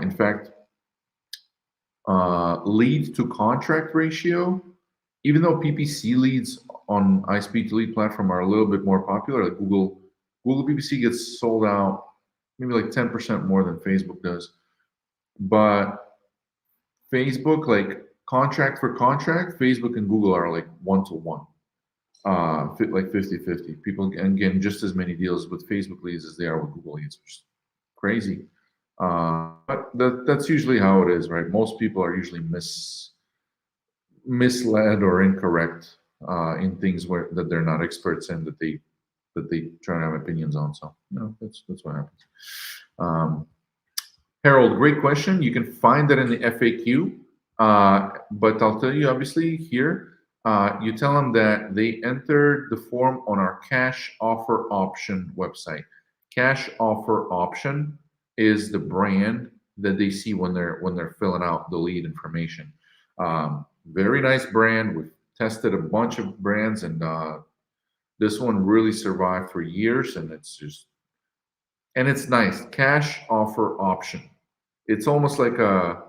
In fact, lead to contract ratio, even though PPC leads on iSpeedToLead platform are a little bit more popular, like Google PPC gets sold out maybe like 10% more than Facebook does. But Facebook, like contract for contract, Facebook and Google are like 1-to-1. like 50-50. People can get just as many deals with Facebook leads as they are with Google leads, which is crazy. But that's usually how it is, right? Most people are usually misled or incorrect in things where that they're not experts in, that they try to have opinions on. So that's what happens. Um, Harold, great question. You can find that in the FAQ, but I'll tell you, obviously, here, you tell them that they entered the form on our cash offer option website. Cash offer option is the brand that they see when they're filling out the lead information. Very nice brand. We've tested a bunch of brands, and this one really survived for years, and it's nice. Cash offer option. It's almost like a,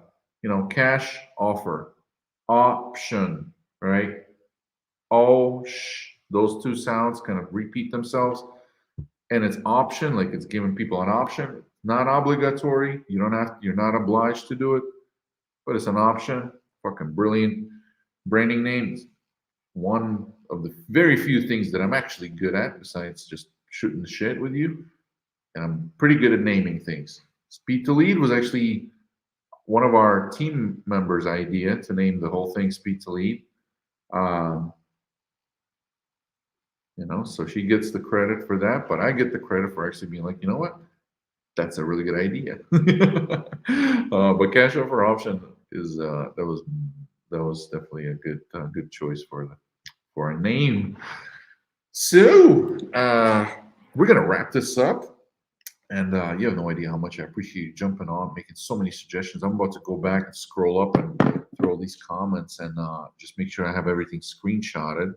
cash offer option, right? Oh, those two sounds kind of repeat themselves, and it's option, like it's giving people an option. Not obligatory. You don't have. You're not obliged to do it, but it's an option. Fucking brilliant branding names. One of the very few things that I'm actually good at, besides just shooting the shit with you, and I'm pretty good at naming things. Speed to Lead was actually one of our team members' idea to name the whole thing Speed to Lead. Um, so she gets the credit for that, but I get the credit for actually being like, you know what, that's a really good idea. But cash offer option is that was definitely a good choice for a name. So we're gonna wrap this up. And you have no idea how much I appreciate you jumping on, making so many suggestions. I'm about to go back and scroll up and through all these comments and just make sure I have everything screenshotted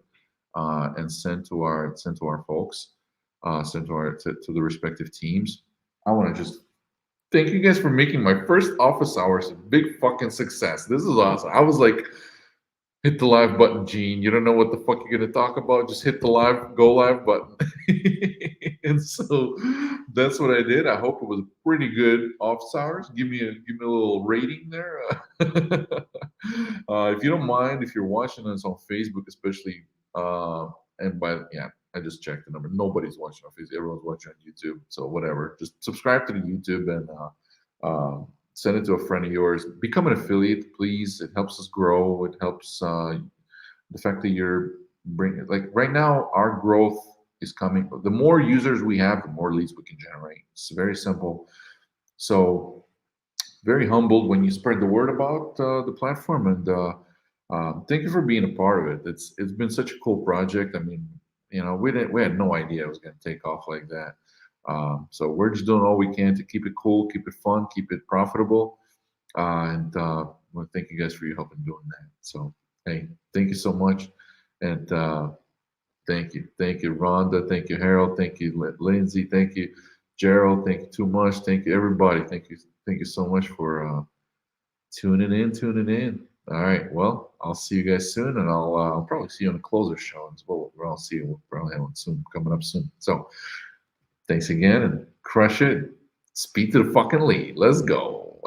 and sent to our folks, sent to the respective teams. I want to just thank you guys for making my first office hours a big fucking success. This is awesome. I was like, hit the live button, Gene. You don't know what the fuck you're gonna talk about. Just hit the go live button. And so that's what I did. I hope it was pretty good office hours. Give me a little rating there. If you don't mind, if you're watching us on Facebook, especially, and I just checked the number. Nobody's watching on Facebook. Everyone's watching on YouTube. So whatever. Just subscribe to the YouTube and send it to a friend of yours. Become an affiliate, please. It helps us grow. It helps the fact that you're bringing, like right now, our growth is coming. The more users we have, the more leads we can generate. It's very simple. So very humbled when you spread the word about the platform, and thank you for being a part of it. It's been such a cool project. I mean, we had no idea it was going to take off like that. So we're just doing all we can to keep it cool, keep it fun, keep it profitable. And I want to thank you guys for your help in doing that. So, hey, thank you so much. And thank you. Thank you, Rhonda. Thank you, Harold. Thank you, Lindsay. Thank you, Gerald. Thank you too much. Thank you, everybody. Thank you. Thank you so much for tuning in. All right. Well, I'll see you guys soon, and I'll probably see you on the closer show as well. I'll see you. We'll probably have one soon, coming up soon. So, thanks again, and crush it. Speed to the fucking lead. Let's go.